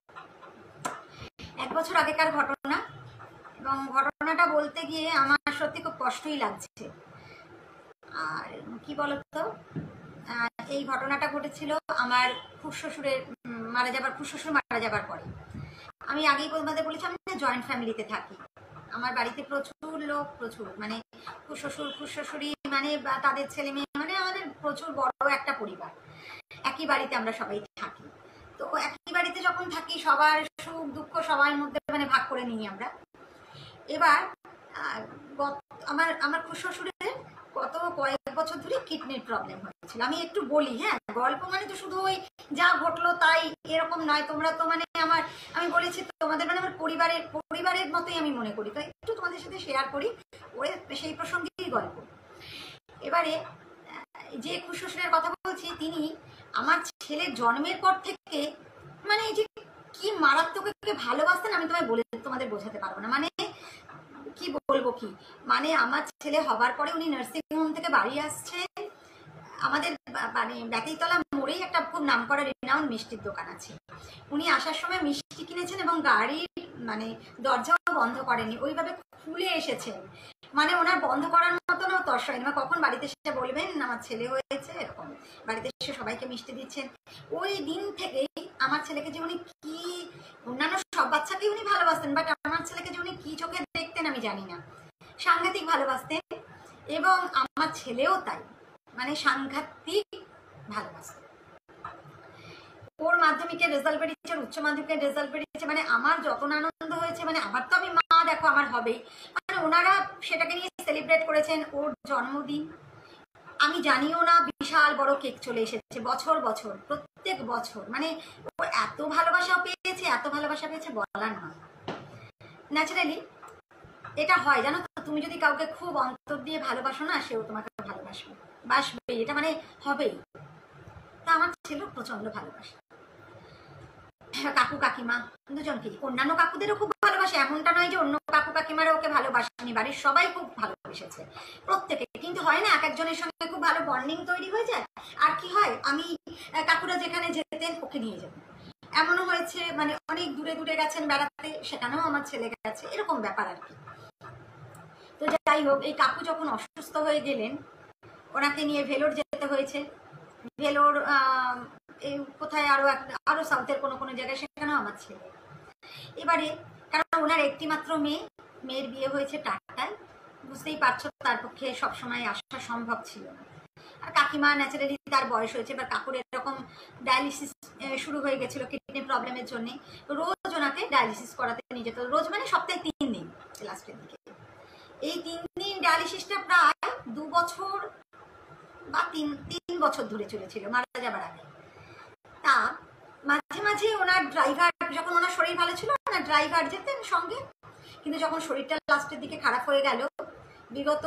Speaker 1: 1 বছর আগেকার ঘটনা। এবং ঘটনাটা বলতে গিয়ে আমার সত্যি খুব কষ্টই লাগছে। আর কি বলতো, এই ঘটনাটা ঘটেছিল আমার শ্বশুর মারা যাবার পরে। আমি আগেই তোমাদের বলেছি আমি জয়েন্ট ফ্যামিলিতে থাকি, আমার বাড়িতে প্রচুর লোক, প্রচুর মানে শ্বশুরি মানে তাদের ছেলে মেয়ে, মানে আমাদের প্রচুর বড় একটা পরিবার, একই বাড়িতে আমরা সবাই থাকি। তো একই বাড়িতে যখন থাকি, সবার সুখ দুঃখ সবার মধ্যে মানে ভাগ করে নিই আমরা। এবার আমার শ্বশুরের গত কয়েক বছর ধরে কিডনির প্রবলেম হয়েছিল। আমি একটু বলি, হ্যাঁ, গল্প মানে তো শুধু ওই যা ঘটলো তাই এরকম নয়, তোমরা তো মানে আমি বলেছি তোমাদের মানে আমার পরিবারের মতোই আমি মনে করি, তো একটু তোমাদের সাথে শেয়ার করি, ওই সেই প্রসঙ্গেই গল্প। এবারে শ্বশুরের কথা বলছি, তিনি আমার ছেলের জন্মের পর থেকে মানে এই যে কি মারাত্মক ভালোবাসতেন, আমি তোমাদের বোঝাতে পারবো না। মানে কি বলবো কি, মানে আমার ছেলে হবার পরে উনি নার্সিং হোম থেকে বাড়ি আসছেন। আমাদের মানে ব্যাকিতলা মোড়েই একটা খুব নামকরা রিনাউন্ড মিষ্টির দোকান আছে। উনি আসার সময় মিষ্টি কিনেছেন এবং গাড়ির মানে দরজাও বন্ধ করেনি, ওইভাবে খুলে এসেছেন। মানে ওনার বন্ধ করার মতন তর্স হয়নি। কখন বাড়িতে এসে বলবেন আমার ছেলে হয়েছে, এরকম বাড়িতে এসে সবাইকে মিষ্টি দিচ্ছেন। ওই দিন থেকেই আমার ছেলেকে যে উনি কি, অন্যান্য সব বাচ্চাকে উনি ভালোবাসতেন, বাট আমার ছেলেকে যে উনি কি চোখে দেখতেন আমি জানি না, সাংঘাতিক ভালোবাসতেন। এবং আমার ছেলেও তাই, মানে সাংঘাতিক ভালোবাসতেন। ওর মাধ্যমিকের রেজাল্ট বেরিয়েছে, উচ্চ মাধ্যমিকের রেজাল্ট বেরিয়েছে, মানে আমার যত আনন্দ হয়েছে, মানে আমার তো আমি মা, দেখো আমার হবেই, মানে ওনারা সেটাকে নিয়ে সেলিব্রেট করেছেন। ওর জন্মদিন আমি জানিও না, বিশাল বড় কেক চলে এসেছে বছর বছর, প্রত্যেক বছর। মানে ও এত ভালোবাসা পেয়েছে, এত ভালোবাসা পেয়েছে বলার নয়। ন্যাচারালি এটা হয় জানো তো, তুমি যদি কাউকে খুব অন্তর দিয়ে ভালোবাসো না, সেও তোমাকে বাসবে, এটা মানে হবেই। তা আমার ছেলে প্রচন্ড ভালোবাসে কাকু কাকিমা দুজনকে, অন্যান্য কাকুদেরও খুব ভালোবাসে, এমনটা নয় যে অন্য কাকু কাকিমারা ওকে ভালোবাসেনি, বাড়ির সবাই খুব ভালোবেসেছে প্রত্যেকে। কিন্তু হয় না, এক একজনের সঙ্গে খুব ভালো বন্ডিং তৈরি হয়ে যায়। আর কি হয়, আমি কাকুরা যেখানে যেতেন ওকে নিয়ে যেতেন, এমনও হয়েছে মানে অনেক দূরে দূরে গেছেন বেড়াতে, সেখানেও আমার ছেলে গেছে, এরকম ব্যাপার আর কি। তো যাই হোক, এই কাকু যখন অসুস্থ হয়ে গেলেন, ওনাকে নিয়ে ভেলোর যেতে হয়েছে। ভেলোর এই কোথায় আরো সাউথের কোনো জায়গায়, সেখানেও আমার ছেলে। এবারে কারণ ওনার একটি মাত্র মেয়ের বিয়ে হয়েছে টাটায়, বুঝতেই পারছো তার পক্ষে সবসময় আসা সম্ভব ছিল না। আর কাকিমা ন্যাচারালি তার বয়স হয়েছে, এবার কাকুর এরকম ডায়ালিসিস শুরু হয়ে গেছিল কিডনি প্রবলেমের জন্য। রোজ ওনাকে ডায়ালিসিস করাতে নিয়ে যেত, রোজ মানে সপ্তাহে 3 দিন লাস্টের দিকে। এই 3 দিন ডায়ালিসিসটা প্রায় 2 বছর বা 3 বছর ধরে চলেছিল মারা যাবার আগে। তা মাঝে মাঝে ওনার ড্রাইভার, যখন ওনার শরীর ভালো ছিল ওনার ড্রাইভার যেতেন সঙ্গে, কিন্তু যখন শরীরটা লাস্টের দিকে খারাপ হয়ে গেল, বিগত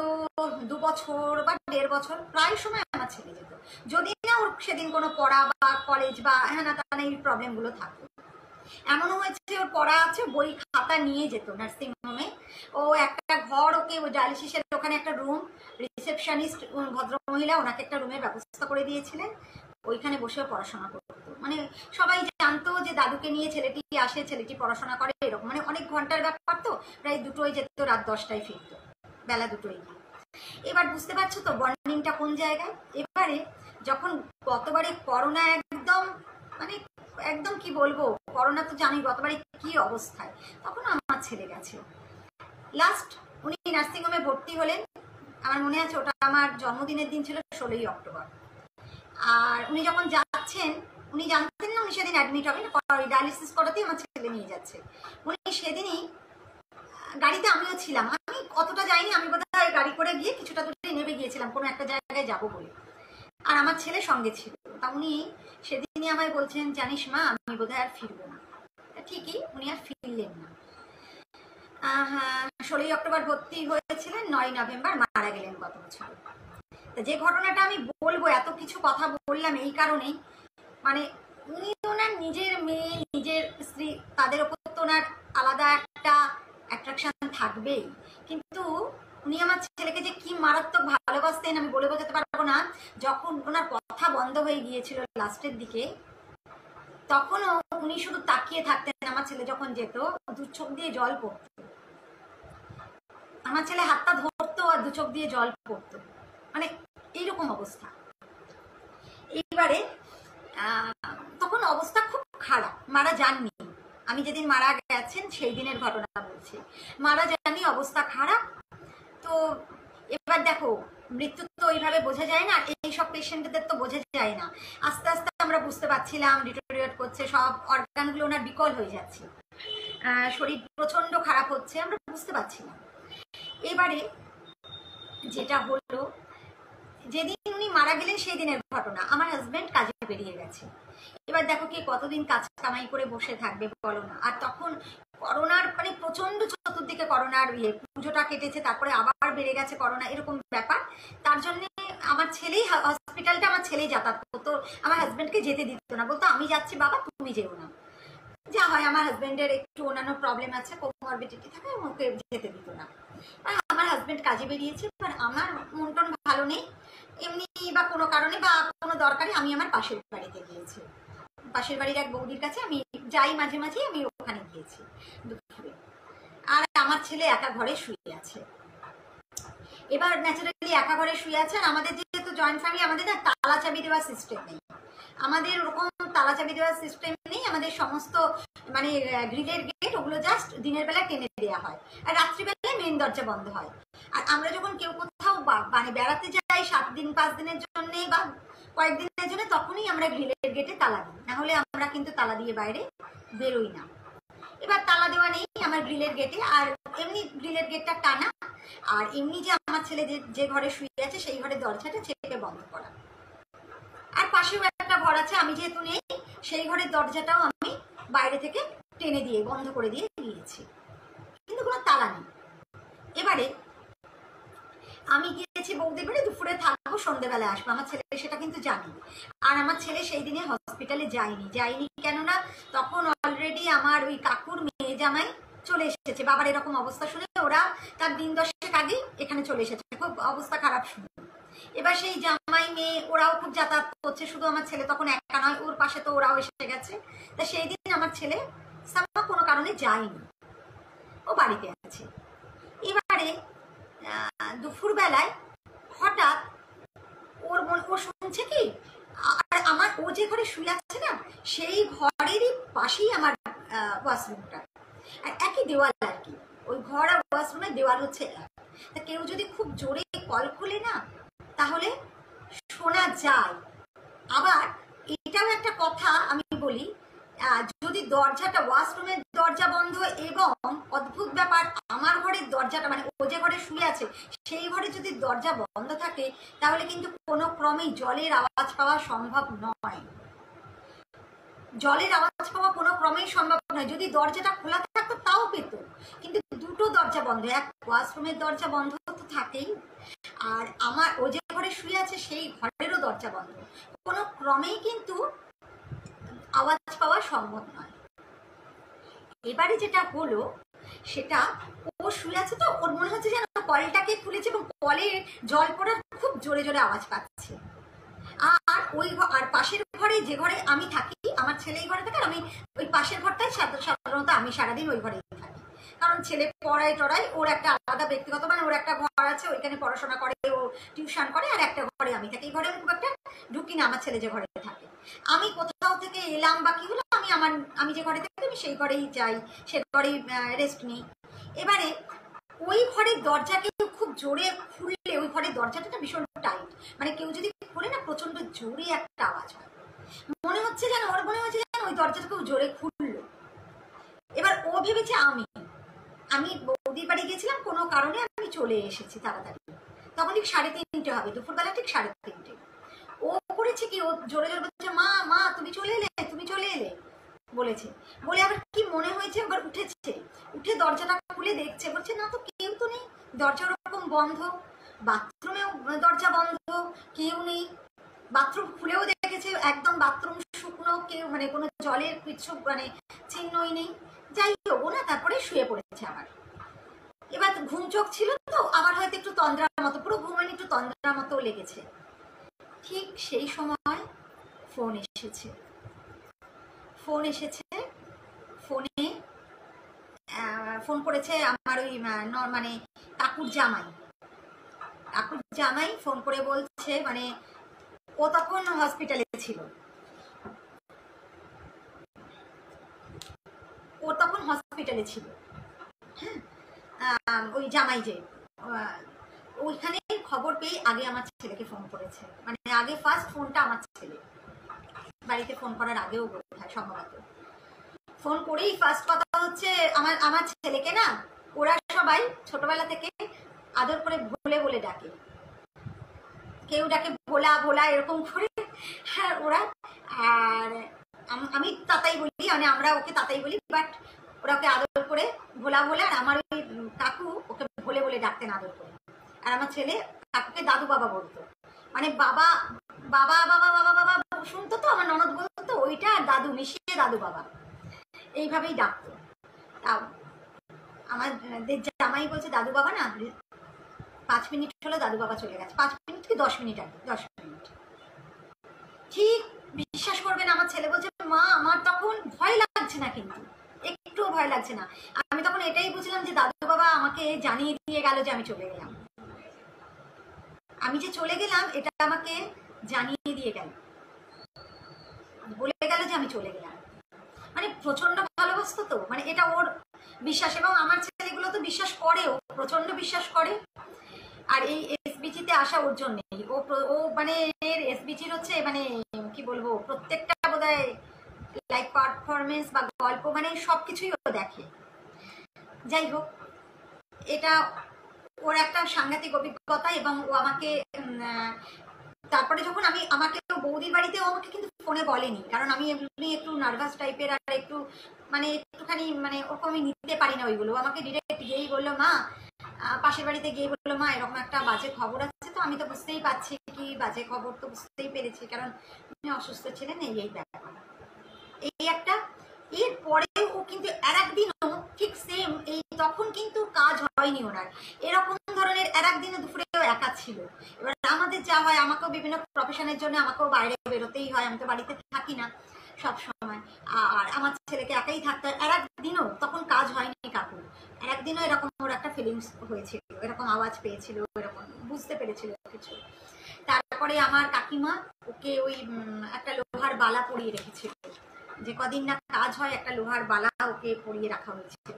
Speaker 1: 2 বছর বা 1.5 বছর প্রায় সময় আমার ছেলে যেত, যদি না ওর সেদিন কোনো পড়া বা কলেজ বা হ্যাঁ না তা এই প্রবলেমগুলো থাকতো। এমনও হয়েছে ওর পড়া আছে, বই খাতা নিয়ে যেত নার্সিং হোমে। ও একটা ঘর, ওকে ওই ডায়ালিসিসের ওখানে একটা রুম, রিসেপশনিস্ট ভদ্রমহিলা ওনাকে একটা রুমের ব্যবস্থা করে দিয়েছিলেন, ওইখানে বসেও পড়াশোনা করতো। মানে সবাই জানতো যে দাদুকে নিয়ে ছেলেটি আসে, ছেলেটি পড়াশোনা করে, এরকম মানে অনেক ঘন্টার ব্যাপার তো, প্রায় 2টোয় যেত, রাত 10টায় ফিরতো, বেলা 2টোয় গিয়ে। এবার বুঝতে পারছো তো বন্ডিংটা কোন জায়গায়। এবারে যখন গতবারে করোনা একদম মানে একদম কি বলবো, করোনা তো জানি গতবারে কি অবস্থায়, তখন আমার ছেলে গেছে। লাস্ট উনি নার্সিংহোমে ভর্তি হলেন, আমার মনে আছে ওটা আমার জন্মদিনের দিন ছিল, 16ই অক্টোবর। আর উনি যখন যাচ্ছেন, উনি জানতেন না উনি সেদিন অ্যাডমিট হবেন, ডায়ালিসিস করাতেই আমার ছেলে নিয়ে যাচ্ছে। উনি সেদিনই গাড়িতে, আমিও ছিলাম, আমি অতটা যাইনি, আমি বোধহয় গাড়ি করে গিয়ে কিছুটা দূরে নেমে গিয়েছিলাম কোনো একটা জায়গায় যাবো বলে, আর আমার ছেলে সঙ্গে ছিল। তা উনি সেদিনই আমায় বলছেন, জানিস মা আমি বোধহয় আর ফিরবো না। ঠিকই উনি আর ফিরলেন না। 16ই অক্টোবর ভর্তি হয়েছিলেন, 9ই নভেম্বর মারা গেলেন গত বছর। যে ঘটনাটা আমি বলবো, এত কিছু কথা বললাম এই কারণেই, মানে উনি ওনার নিজের মেয়ে, নিজের স্ত্রী, তাদের ওপর তো ওনার আলাদা একটা অ্যাট্রাকশন থাকবেই, কিন্তু উনি আমার ছেলেকে যে কি মারাত্মক ভালোবাসতেন আমি বলে বোঝাতে পারবো না। যখন ওনার কথা বন্ধ হয়ে গিয়েছিল লাস্টের দিকে, তখনও উনি শুধু তাকিয়ে থাকতেন, আমার ছেলে যখন যেত 2 চোখ দিয়ে জল পড়তো, আমার ছেলে হাতটা ধরতো আর 2 চোখ দিয়ে জল পড়তো, মানে এইরকম অবস্থা। এইবারে তখন অবস্থা খুব খারাপ, মারা যাননি, আমি যেদিন মারা গেছেন সেই দিনের ঘটনা বলছি, মারা যাননি, অবস্থা খারাপ। তো এবার দেখো মৃত্যু তো ওইভাবে বোঝা যায় না, এই সব পেশেন্টদের তো বোঝা যায় না। আস্তে আস্তে আমরা বুঝতে পারছিলাম ডিটোরিয়েট করছে, সব অর্গানগুলো ওনার বিকল হয়ে যাচ্ছে, শরীর প্রচন্ড খারাপ হচ্ছে, আমরা বুঝতে পারছিলাম। এবারে যেটা হলো, যেদিন উনি মারা গেলেন সেই দিনের ঘটনা, আমার হাজবেন্ড কাজে বেরিয়ে গেছে। এবার দেখো কি কতদিন কাজ কামাই করে বসে থাকবে বলো না। আর তখন করোনার মানে প্রচন্ড চতুর্দিকে করোনার পুজোটা কেটেছে, তারপরে আবার বেড়ে গেছে করোনা, এরকম ব্যাপার। তার জন্য আমার ছেলেই হসপিটালটা আমার ছেলেই যাতায়াত করতো, আমার হাজব্যান্ডকে যেতে দিত না, বলতো আমি যাচ্ছি বাবা তুমি যেও না। যা হয় আমার হাজব্যান্ডের একটু অন্যান্য প্রবলেম আছে, কোমরবিডিটি থাকে, ওকে যেতে দিত না। আমার হাজব্যান্ড কাজে বেরিয়েছে, এবার আমার মন টন ভালো নেই এমনি বা কোনো কারণে বা কোনো দরকারে আমি আমার পাশের বাড়িতে গিয়েছি, পাশের বাড়ির এক বৌদির কাছে আমি যাই মাঝে মাঝে, আমি ওখানে গিয়েছি দুপুরে। আর আমার ছেলে একা ঘরে শুয়ে আছে। এবার ন্যাচারালি একা ঘরে শুয়ে আছে, আর আমাদের যেহেতু জয়েন্ট ফ্যামিলি, আমাদের না তালা চাবি দেওয়ার সিস্টেম নেই, আমাদের ওরকম তালা চাবি দেওয়ার সিস্টেম নেই। আমাদের সমস্ত মানে গ্রিলের গেট ওগুলো জাস্ট দিনের বেলা টেনে দেওয়া হয়, আর রাত্রিবেলায় মেন দরজা বন্ধ হয়। আর আমরা যখন কেউ কোথাও মানে বেড়াতে যাই 7 দিন 5 দিনের জন্য বা কয়েকদিনের জন্য, তখনই আমরা গ্রিলের গেটে তালা দিই, না হলে আমরা কিন্তু তালা দিয়ে বাইরে বেরোই না। এবার তালা দেওয়া নেই আমার গ্রিলের গেটে, আর এমনি গ্রিলের গেটটা টানা, আর এমনি যে আমার ছেলে যে ঘরে শুয়ে আছে সেই ঘরের দরজাটা চেপে বন্ধ করা। আর পাশেও একটা ঘর আছে, আমি যেহেতু নেই সেই ঘরের দরজাটাও আমি বাইরে থেকে টেনে দিয়ে বন্ধ করে দিয়ে গিয়েছি, কিন্তু কোনো তালা নেই। এবারে আমি গিয়েছি বৌদির বাড়ি, দুপুরে থাকবো সন্ধ্যেবেলায় আসবো, আমার ছেলে সেটা কিন্তু জানি। আর আমার ছেলে সেই দিনে হসপিটালে যায়নি কেননা তখন অলরেডি আমার ওই কাকুর মেয়ে জামাই চলে এসেছে। বাবার এরকম অবস্থা শুনে ওরা তার দিন 10 আগে এখানে চলে এসেছে, খুব অবস্থা খারাপ শুনে। এবার সেই জামাই মেয়ে ওরাও খুব যাতায়াত করছে, শুধু আমার ছেলে তখন একা নয়, ওর পাশে তো ওরাও এসে গেছে। তা সেই দিন আমার ছেলে কোনো কারণে যায়নি, ও বাড়িতে আছে। এবারে দুপুর বেলায় হঠাৎ ও শুনছে কি, আর আমার ও যে ঘরে শুয়ে আছে না সেই ঘরেরই পাশেই আমার ওয়াশরুমটা, আর একই দেওয়াল আর কি, ওই ঘর আর ওয়াশরুমের দেওয়াল হচ্ছে এক। তা কেউ যদি খুব জোরে কল খুলে না তাহলে শোনা যায়। আবার এটাও একটা কথা আমি বলি, যদি দরজাটা ওয়াশরুমের দরজা বন্ধ, এবং অদ্ভুত ব্যাপার আমার ঘরের দরজাটা মানে ও যে ঘরে শুয়ে আছে সেই ঘরে যদি দরজা বন্ধ থাকে তাহলে কিন্তু কোনো ক্রমেই জলের আওয়াজ পাওয়া সম্ভব নয়, জলের আওয়াজ পাওয়া কোনো ক্রমেই সম্ভব নয়। যদি দরজাটা খোলা থাকতো তাও পেত, কিন্তু দুটো দরজা বন্ধ, এক ওয়াশরুমের দরজা বন্ধ তো থাকেই, আর আমার ও যে ঘরে শুয়ে আছে সেই ঘরেরও দরজা বন্ধ, কোনো ক্রমেই কিন্তু আওয়াজ পাওয়া সম্ভব নয়। এবারে যেটা হলো সেটা, ও শুয়ে আছে তো ওর মনে হচ্ছে যেন কলটাকে খুলেছে এবং কলে জল পড়ার খুব জোরে জোরে আওয়াজ পাচ্ছে। আর আর পাশের ঘরে যে ঘরে আমি থাকি, আমার ছেলে এই ঘরে থাকে, আর আমি ওই পাশের ঘরটাই সাধারণত আমি সারাদিন ওই ঘরেই থাকি, কারণ ছেলে পড়ায় টড়াই, ওর একটা আলাদা ব্যক্তিগত মানে ওর একটা ঘর আছে, ওইখানে পড়াশোনা করে, ও টিউশন করে, আর একটা ঘরে আমি থাকি। এই ঘরে আমি খুব একটা ঢুকি না, আমার ছেলে যে ঘরে থাকে। আমি কোথাও থেকে এলাম বা কি হলো, আমি যে ঘরে থাকি আমি সেই ঘরেই যাই, সে ঘরেই রেস্ট নিই। এবারে ওই ঘরের দরজা কেউ খুব জোরে খুললে, ওই ঘরের দরজাটা ভীষণ টাইট, মানে কেউ যদি খুলে না প্রচন্ড জোরে একটা আওয়াজ হয়, মনে হচ্ছে যেন ওই দরজাটা খুব জোরে খুললো। এবার ও ভেবেছে আমি বৌদির বাড়ি গেছিলাম, কোনো কারণে আমি চলে এসেছি তাড়াতাড়ি, তখন ঠিক 3:30 হবে, দুপুরবেলা ঠিক 3:30। ও করেছে কি, ও জোরে জোরে বলছে মা তুমি চলে এলে বলেছে, বলে আবার কি মনে হয়েছে আবার উঠে দরজাটা খুলে দেখছে, বলছে না তো কেউ তো নেই, দরজা ওরকম বন্ধ, বাথরুমেও দরজা বন্ধ, কেউ নেই। বাথরুম খুলেও দেখেছে, একদম বাথরুম শুকনো, কেউ মানে কোনো জলের কিছু মানে চিহ্নই নেই। যাই হোক না, তারপরে শুয়ে পড়েছে আবার। এবার ঘুম চোখ ছিল তো, আবার হয়তো একটু তন্দ্রার মতো, পুরো ঘুমানি একটু তন্দ্রার মতো লেগেছে। ঠিক সেই সময় ফোন এসেছে, ফোন করেছে আমার ওই মানে কাকুর জামাই ফোন করে বলছে, মানে ও তখন হসপিটালে ছিল, হ্যাঁ, ওই জামাই যে ওইখানে খবর পেয়ে আগে আমার ছেলেকে ফোন করেছে, মানে আগে ফার্স্ট ফোনটা আমার ছেলে, বাড়িতে ফোন করার আগেও বোধহয় সম্ভবত ফোন করেই ফার্স্ট কথা হচ্ছে আমার ছেলেকে না ওরা সবাই ছোটবেলা থেকে আদর করে বলে ডাকে, কেউ ডাকে ভোলা এরকম করে, হ্যাঁ ওরা, আর আমি তাতাই বলি, মানে আমরা ওকে তাতাই বলি, বাট ওরা ওকে আদর করে ভোলা, আর আমার ওই কাকু ওকে বলে ডাকতেন আদর করে, আর আমার ছেলে কাকুকে দাদু বাবা বলতো, মানে বাবা বাবা বাবা বাবা বাবা শুনতো, তো আমার ননদ বলতো ওইটা দাদু মিশিয়ে দাদু বাবা, এইভাবেই ডাকতো। তাও আমাদের জামাই বলছে দাদু বাবা না, 5 মিনিট হলো দাদু বাবা চলে গেছে, 5 মিনিট কি 10 মিনিট আগে, 10 মিনিট। ঠিক বিশ্বাস করবেন, আমার ছেলে বলছে মা আমার তখন ভয় লাগছে না, কিন্তু একটুও ভয় লাগছে না। আমি তখন এটাই বুঝলাম যে দাদু বাবা আমাকে জানিয়ে দিয়ে গেল যে আমি চলে গেলাম, আমি যে চলে গেলাম এটা আমাকে জানিয়ে দিয়ে গেল, বলে গেল যে আমি চলে গেলাম। মানে প্রচন্ড ভালোবাসতো তো, মানে এটা ওর বিশ্বাস, এবং আমার ছেলেগুলো তো বিশ্বাস করেও, প্রচন্ড বিশ্বাস করে। আর এই এসবিজিতে আসা ওর জন্যই, ও মানে এসবিজির হচ্ছে মানে কি বলবো, প্রত্যেকটা বোধহয় লাইভ পারফরমেন্স বা গল্প মানে সবকিছুই ও দেখে। যাই হোক, এটা ওর একটা সাংঘাতিক অভিজ্ঞতা। এবং ও আমাকে তারপরে যখন আমাকে বৌদির বাড়িতেও আমাকে কিন্তু ফোনে বলেনি, কারণ আমি এমনি একটু নার্ভাস টাইপের, আর একটু মানে একটুখানি মানে ওরকম আমি নিতে পারি না ওইগুলো। আমাকে ডিরেক্ট গিয়েই বললো মা, পাশের বাড়িতে গিয়ে বললো মা এরকম একটা বাজে খবর আছে। তো আমি তো বুঝতেই পারছি কি বাজে খবর, তো বুঝতেই পেরেছি, কারণ উনি অসুস্থ ছিলেন, এই ব্যাপার এই একটা। এরপরেও ও কিন্তু আর একদিনও ঠিক সেম এই, তখন কিন্তু কাজ হয়নি ওনার, এরকম ধরনের আর একদিনে দুপুরেও একা ছিল। এবার আমাদের যা হয়, আমাকেও বিভিন্ন প্রফেশনের জন্য আমাকেও বাইরে বেরোতেই হয়, আমি তো বাড়িতে থাকি না সব সময়, আর আমার ছেলেকে একাই থাকতে হয়। আর একদিনও তখন কাজ হয়নি কাকুর, আর একদিনও এরকম ওর একটা ফিলিংস হয়েছিল, এরকম আওয়াজ পেয়েছিল, এরকম বুঝতে পেরেছিল কিছু। তারপরে আমার কাকিমা ওকে ওই একটা লোহার বালা পরিয়ে রেখেছিল, যে কদিন না কাজ হয় একটা লোহার বালা ওকে পরিয়ে রাখা হয়েছিল,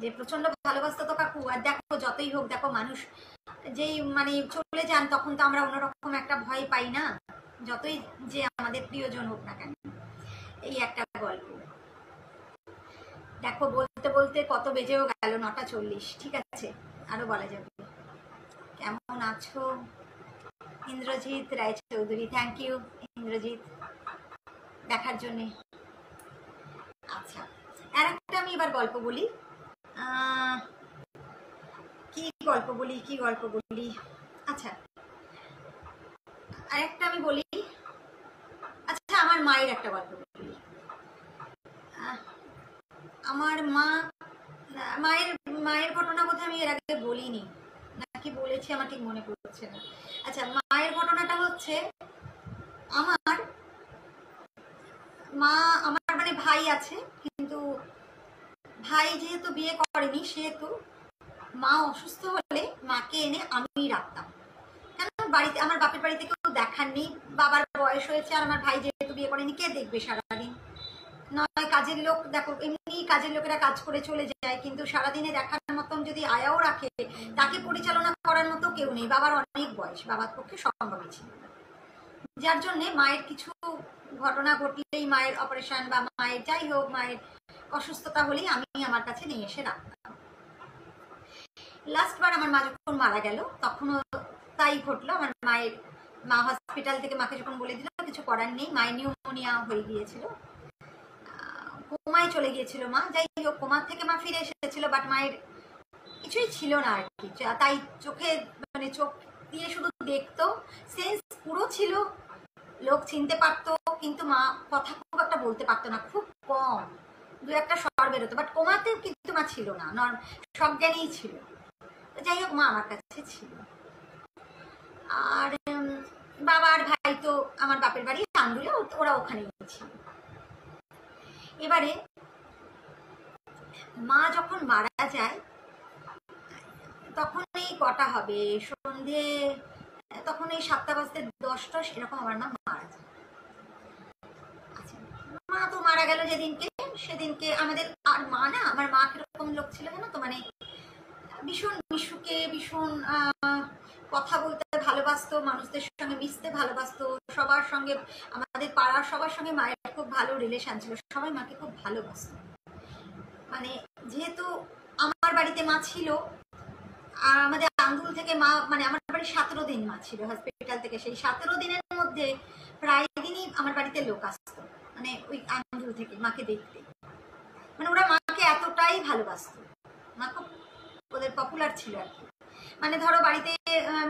Speaker 1: যে প্রচন্ড ভালোবাসতো তো কাকু। আর দেখো যতই হোক, দেখো মানুষ যেই মানে চলে যান তখন তো আমরা অন্যরকম একটা ভয় পাই না, যতই যে আমাদের প্রিয়জন হোক না কেন। এই একটা গল্প। দেখো বলতে বলতে কত বেজেও গেল, 9:40। ঠিক আছে, আরো বলা যাবে। কেমন আছো ইন্দ্রজিৎ রায়চৌধুরী? থ্যাংক ইউ ইন্দ্রজিৎ দেখার জন্যে। আচ্ছা, আর একটা আমি এবার গল্প বলি। কি গল্প বলি, আচ্ছা আর একটা আমি বলি। আচ্ছা, আমার মায়ের একটা গল্প বলি। আমার মায়ের ঘটনা বোধহয় আমি এর আগে বলিনি, নাকি বলেছি আমার ঠিক মনে পড়ছে না। আচ্ছা, মায়ের ঘটনাটা হচ্ছে, আমার মানে ভাই আছে, কিন্তু ভাই যেহেতু বিয়ে করেনি, সেহেতু মা অসুস্থ হলে মাকে এনে আমি রাখতাম। কেন, বাড়িতে আমার বাপের বাড়িতে কেউ দেখার নেই, বাবার বয়স হয়েছে, আর আমার ভাই যেহেতু বিয়ে করেনি, কে দেখবে সারাদিন? নয় কাজের লোক, দেখো এমনি কাজের লোকেরা কাজ করে চলে যায়, কিন্তু সারাদিনে দেখার মতন যদি আয়াও রাখে, তাকে পরিচালনা করার মতো কেউ নেই। বাবার অনেক বয়স, বাবার পক্ষে সম্ভবই ছিল, যার জন্যে মায়ের কিছু ঘটনা ঘটলেই, মায়ের অপারেশন বা মায়ের যাই হোক, মায়ের অসুস্থতা হলেই আমি আমার কাছে নিয়ে এসে রাখতাম। লাস্টবার আমার মা যখন মারা গেল, তখনও তাই ঘটলো। আমার মা হসপিটাল থেকে মাকে যখন বলে দিল কিছু করার নেই, মায়ের নিউমোনিয়া হয়ে গিয়েছিল, কোমায় চলে গিয়েছিল মা। যাই হোক, কোমার থেকে মা ফিরে এসেছিল, বাট মায়ের কিছুই ছিল না আর কি। তাই চোখে মানে চোখ দিয়ে শুধু দেখতো, সেন্স পুরো ছিল, লোক চিনতে পারতো, কিন্তু মা কথা খুব একটা বলতে পারতো না, খুব কম, দু একটা স্বর বেরোতো, বাট কোমাতেও কিন্তু মা ছিল না, সজ্ঞানেই ছিল। যাই হোক, মা আমার কাছে ছিল। আর বাবা আর ভাই তো আমার বাপের বাড়ি আন্দুলে, ওরা ওখানেই ছিল। এবারে মা যখন মারা যায়, তখন এই কটা হবে, সন্ধে, তখন এই 7টা বাজতে 10 এরকম আমার মা মারা যায়। আচ্ছা, মা তো মারা গেল সেদিনকে আমাদের, আর মা না, আমার মা কিরকম লোক ছিল জানো তো, মানে ভীষণ মিশুকে, ভীষণ কথা বলতে ভালোবাসতো, মানুষদের সঙ্গে মিশতে ভালোবাসতো, সবার সঙ্গে, আমাদের পাড়ার সবার সঙ্গে মায়ের খুব ভালো রিলেশন ছিল, সবাই মাকে খুব ভালোবাসতো। মানে যেহেতু আমার বাড়িতে মা ছিল, আর আমাদের আন্দুল থেকে মা, মানে আমার বাড়ি 17 দিন মা ছিল হসপিটাল থেকে, সেই 17 দিনের মধ্যে প্রায় দিনই আমার বাড়িতে লোক আসতো, মানে ওই আন্দুল থেকে মাকে দেখতে। মানে ওরা মাকে এতটাই ভালোবাসতো, মা খুব ওদের পপুলার ছিল আর কি। মানে ধরো বাড়িতে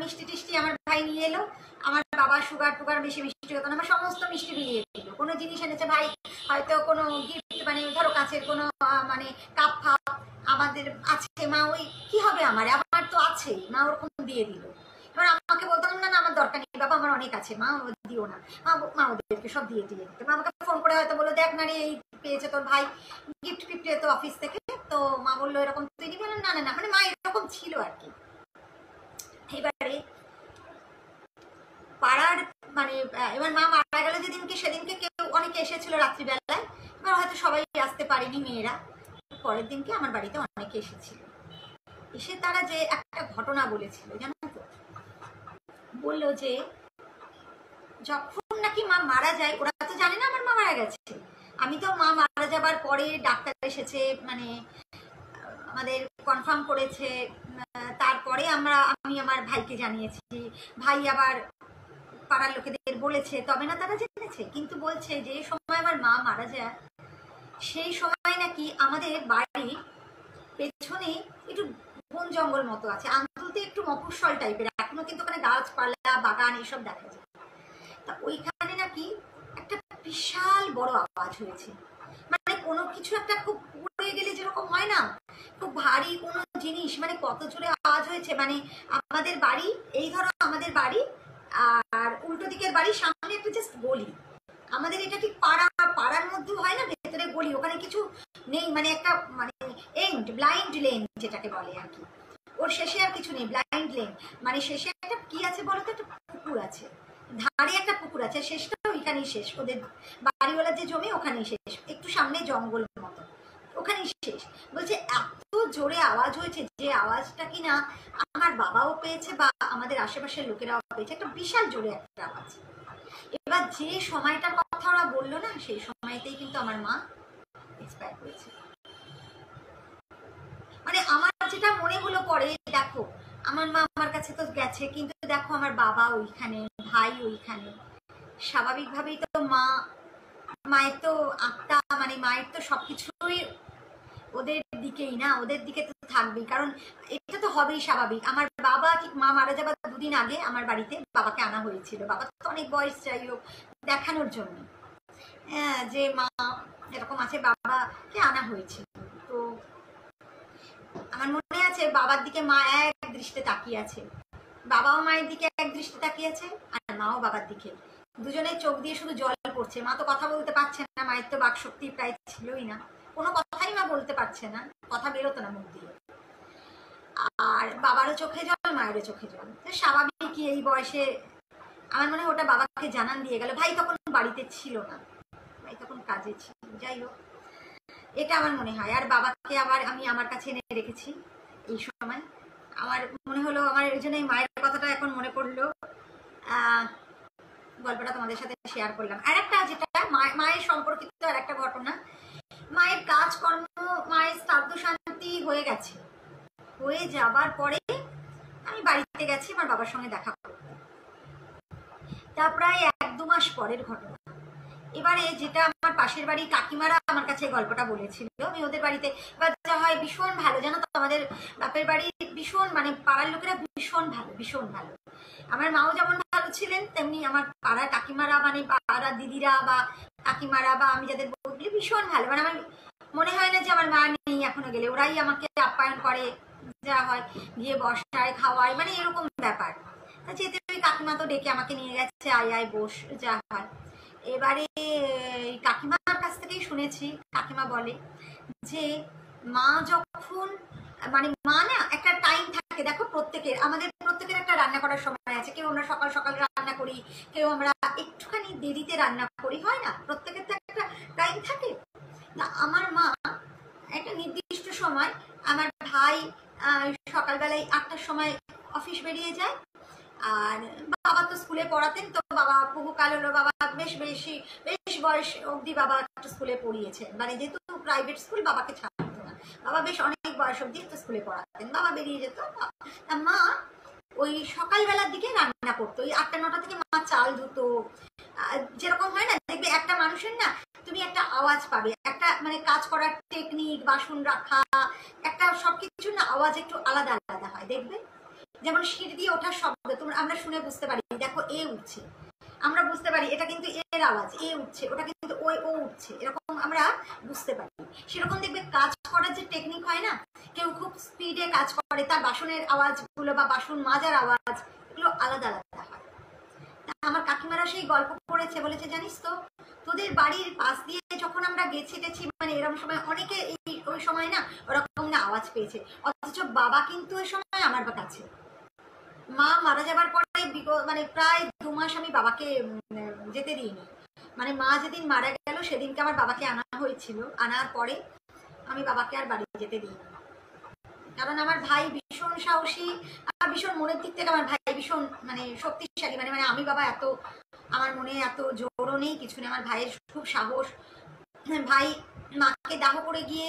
Speaker 1: মিষ্টি টিষ্টি আমার ভাই নিয়ে এলো, আমার বাবা সুগার টুগার বেশি মিষ্টি হতো না, আমার সমস্ত মিষ্টি দিয়ে দিল। কোনো জিনিস এনেছে ভাই, হয়তো কোনো গিফট, মানে ধরো কাছের কোনো মানে কাপ ফাপ আমাদের আছে, মা ওই কি হবে আমার তো আছে, মা ওরকম দিয়ে দিল। এবার আমাকে বলতাম না না আমার দরকার নেই বাবা, আমার অনেক আছে, মা দিও না, মা ওদেরকে সব দিয়ে দিয়ে দিত। মা আমাকে ফোন করে হয়তো বলো দেখ না রে এই পেয়েছে তোর ভাই গিফট ফিফট তো অফিস থেকে, তো মা বললো এরকম তুই দিবি না, না না, মানে মা এরকম ছিল আর কি। এবারে পাড়ার মানে এবার মা মারা গেল যেদিনকে, সেদিনকে কেউ অনেকে এসেছিল রাত্রিবেলায়, এবার হয়তো সবাই আসতে পারেনি মেয়েরা, পরের দিনকে আমার বাড়িতে অনেকে এসেছিল। এসে তারা যে একটা ঘটনা বলেছিল জানো তো, বললো যে যখন নাকি মা মারা যায়, ওরা তো জানে না আমার মা মারা গেছে, আমি তো মা মারা যাবার পরে ডাক্তার এসেছে মানে আমাদের কনফার্ম করেছে, তারপরে আমি আমার ভাইকে জানিয়েছি, ভাই আবার পাড়ার লোকেদের বলেছে, তবে না তারা জেনেছে। কিন্তু বলছে যে সময় আমার মা মারা যায় সেই সময় নাকি আমাদের বাড়ি পেছনে একটু বন জঙ্গল মতো আছে, আন্দুলতে একটু মফস্বল টাইপের, এখনো কিন্তু ওখানে গাছপালা বাগান এসব দেখা যায়। তা ওইখানে নাকি একটা বিশাল বড় আওয়াজ হয়েছে, মানে কোনো কিছু একটা খুব পড়ে গেলে যেরকম হয় না, খুব ভারী কোনো জিনিস, মানে কত জোরে আওয়াজ হয়েছে। মানে আমাদের বাড়ি, এই ধরো আমাদের বাড়ি আর উল্টো দিকের বাড়ি, সামনে একটা জাস্ট গলি, আমাদের এটা ঠিক পাড়ার মধ্যে হয় না, ভেতরে গলি, ওখানে কিছু নেই, মানে একটা মানে এন্ড ব্লাইন্ড লেন যেটাকে বলে আর কি, ওর শেষে আর কিছু নেই, ব্লাইন্ড লেন, মানে শেষে একটা কি আছে বলতো, একটা পুকুর আছে, ধারে একটা পুকুর আছে, শেষটা ওইখানেই শেষ, ওদের বাড়িওয়ালার যে জমি ওখানেই শেষ, একটু সামনে জঙ্গল মতো, ওখানেই শেষ। বলছে এত জোরে আওয়াজ হয়েছে, যে আওয়াজটা কিনা আমার বাবাও পেয়েছে বা আমাদের আশেপাশের লোকেরাও পেয়েছে, একটা বিশাল জোরে একটা আওয়াজ। এবার যে সময়টার কথা ওরা বললো না, সেই সময়তেই কিন্তু আমার মা এক্সপায়ার করেছে। মানে আমার যেটা মনে হলো পরে, দেখো আমার মা আমার কাছে তো গেছে, কিন্তু দেখো আমার বাবা ওইখানে, ভাই ওইখানে, স্বাভাবিকভাবেই তো মায়ের তো আত্মা, মানে মায়ের তো সবকিছুই ওদের দিকেই না, ওদের দিকে তো থাকবেই, কারণ এটা তো হবেই স্বাভাবিক। আমার বাবা ঠিক মা মারা যাবার দুদিন আগে আমার বাড়িতে বাবাকে আনা হয়েছিল, বাবা তো অনেক বয়স, যাই হোক দেখানোর জন্য, হ্যাঁ যে মা এরকম আছে, বাবাকে আনা হয়েছিল। তো আমার মনে আছে বাবার দিকে মা এক দৃষ্টিতে তাকিয়ে আছে, বাবাও মায়ের দিকে এক দৃষ্টি তাকিয়ে আছে, আর মাও বাবার দিকে, দুজনের চোখ দিয়ে শুধু জল পড়ছে। মা তো কথা বলতে পারছে না, মায়ের তো বাকশক্তি প্রায় ছিলই না, কোনো কথাই মা বলতে পারছে না, কথা বেরোতো না মুখ দিয়ে, আর বাবারও চোখে জল, মায়েরও চোখে জল। স্বাভাবিক এই বয়সে আমার মনে হয় ওটা বাবাকে জানান দিয়ে গেল। ভাই তখন বাড়িতে ছিল না, ভাই তখন কাজে ছিল, যাই হোক এটা আমার মনে হয়। আর বাবাকে আবার আমি আমার কাছে এনে রেখেছি এই সময়, আমার মনে হলো, আমার এই জন্য মায়ের কথাটা এখন মনে পড়লো, গল্পটা তোমাদের সাথে শেয়ার করলাম। আর একটা যেটা মায়ের সম্পর্কিত আর একটা ঘটনা, মায়ের কাজকর্ম, মায়ের শ্রাদ্ধ শান্তি হয়ে গেছে, হয়ে যাবার পরে আমি বাড়িতে গেছি আমার বাবার সঙ্গে দেখা করতে, তা প্রায় 1-2 মাস পরের ঘটনা। এবারে যেটা আমার পাশের বাড়ি কাকিমারা আমার কাছে গল্পটা বলেছিল, আমি ওদের বাড়িতে, এবার যা হয় ভীষণ ভালো, জানো তো আমাদের বাপের বাড়ি ভীষণ, মানে পাড়ার লোকেরা ভীষণ ভালো, ভীষণ ভালো। আমার মাও যেমন ভালো ছিলেন, তেমনি আমার পাড়ার কাকিমারা, মানে পাড়ার দিদিরা বা কাকিমারা বা আমি যাদের বলি ভীষণ ভালো, মানে আমার মনে হয় না যে আমার মা নেই এখনো গেলে, ওরাই আমাকে আপ্যায়ন করে, যা হয় গিয়ে বসায় খাওয়ায়, মানে এরকম ব্যাপার। যেতে ওই কাকিমা তো ডেকে আমাকে নিয়ে গেছে, আয় আয় বস, যা হয়। এবারে কাকিমার কাছ থেকেই শুনেছি, কাকিমা বলে যে মা যখন, মানে মা না একটা টাইম থাকে, দেখো প্রত্যেকের, আমাদের প্রত্যেকের একটা রান্না করার সময় আছে, কেউ আমরা সকাল সকাল রান্না করি, কেউ আমরা একটুখানি দেরিতে রান্না করি, হয় না, প্রত্যেকের তো একটা টাইম থাকে না। আমার মা একটা নির্দিষ্ট সময়, আমার ভাই সকালবেলায় 8টার সময় অফিস বেরিয়ে যায়, আর বাবা তো স্কুলে পড়াতেন, তো বাবা বহুকাল হলো, বাবা বেশ বয়স অবধি বাবা একটা স্কুলে পড়িয়েছেন, মানে যেহেতু প্রাইভেট স্কুল বাবাকে ছাড়তো না, বাবা বেশ অনেক বয়স অবধি একটা স্কুলে পড়াতেন, বাবা বেরিয়ে যেত। মা ওই সকালবেলার দিকে রান্না করতো, ওই 8টা-9টা থেকে মা চাল ধুতো, যেরকম হয় না, দেখবে একটা মানুষের না তুমি একটা আওয়াজ পাবে, একটা মানে কাজ করার টেকনিক, বাসন রাখা, একটা সবকিছু না আওয়াজ একটু আলাদা আলাদা হয়, দেখবে যেমন সিঁড়ি দিয়ে ওঠার শব্দ আমরা শুনে বুঝতে পারি, দেখো এ উঠছে, আমরা বুঝতে পারি এটা কিন্তু এর আওয়াজ, এ উঠছে, ওটা কিন্তু ও উঠছে, এরকম আমরা বুঝতে পারি। সেরকম দেখবে কাজ করার যে টেকনিক হয় না, কেউ খুব স্পিডে কাজ করে, তার বাসনের আওয়াজগুলো বা বাসন মাজার আওয়াজ এগুলো আলাদা আলাদা হয়। আমার কাকিমারা সেই গল্প করেছে, বলেছে জানিস তো তোদের বাড়ির পাশ দিয়ে যখন আমরা গেছি মানে এরকম সময় অনেকে ওই সময় না ওরকম না আওয়াজ পেয়েছে, অথচ বাবা কিন্তু ওই সময় আমার কাছে। মা মারা যাবার পরে মানে প্রায় 2 মাস আমি বাবাকে যেতে দিইনি, মানে মা যেদিন মারা গেল সেদিনকে আমার বাবাকে আনা হয়েছিল, আনার পরে আমি বাবাকে আর বাড়ি যেতে দিইনি। কারণ আমার ভাই ভীষণ সাহসী আর ভীষণ মনের দিক থেকে আমার ভাই ভীষণ মানে শক্তিশালী, মানে মানে আমি বাবা এত আমার মনে এত জোরও নেই, কিছু নেই, আমার ভাইয়ের খুব সাহস। ভাই মাকে দাহ করে গিয়ে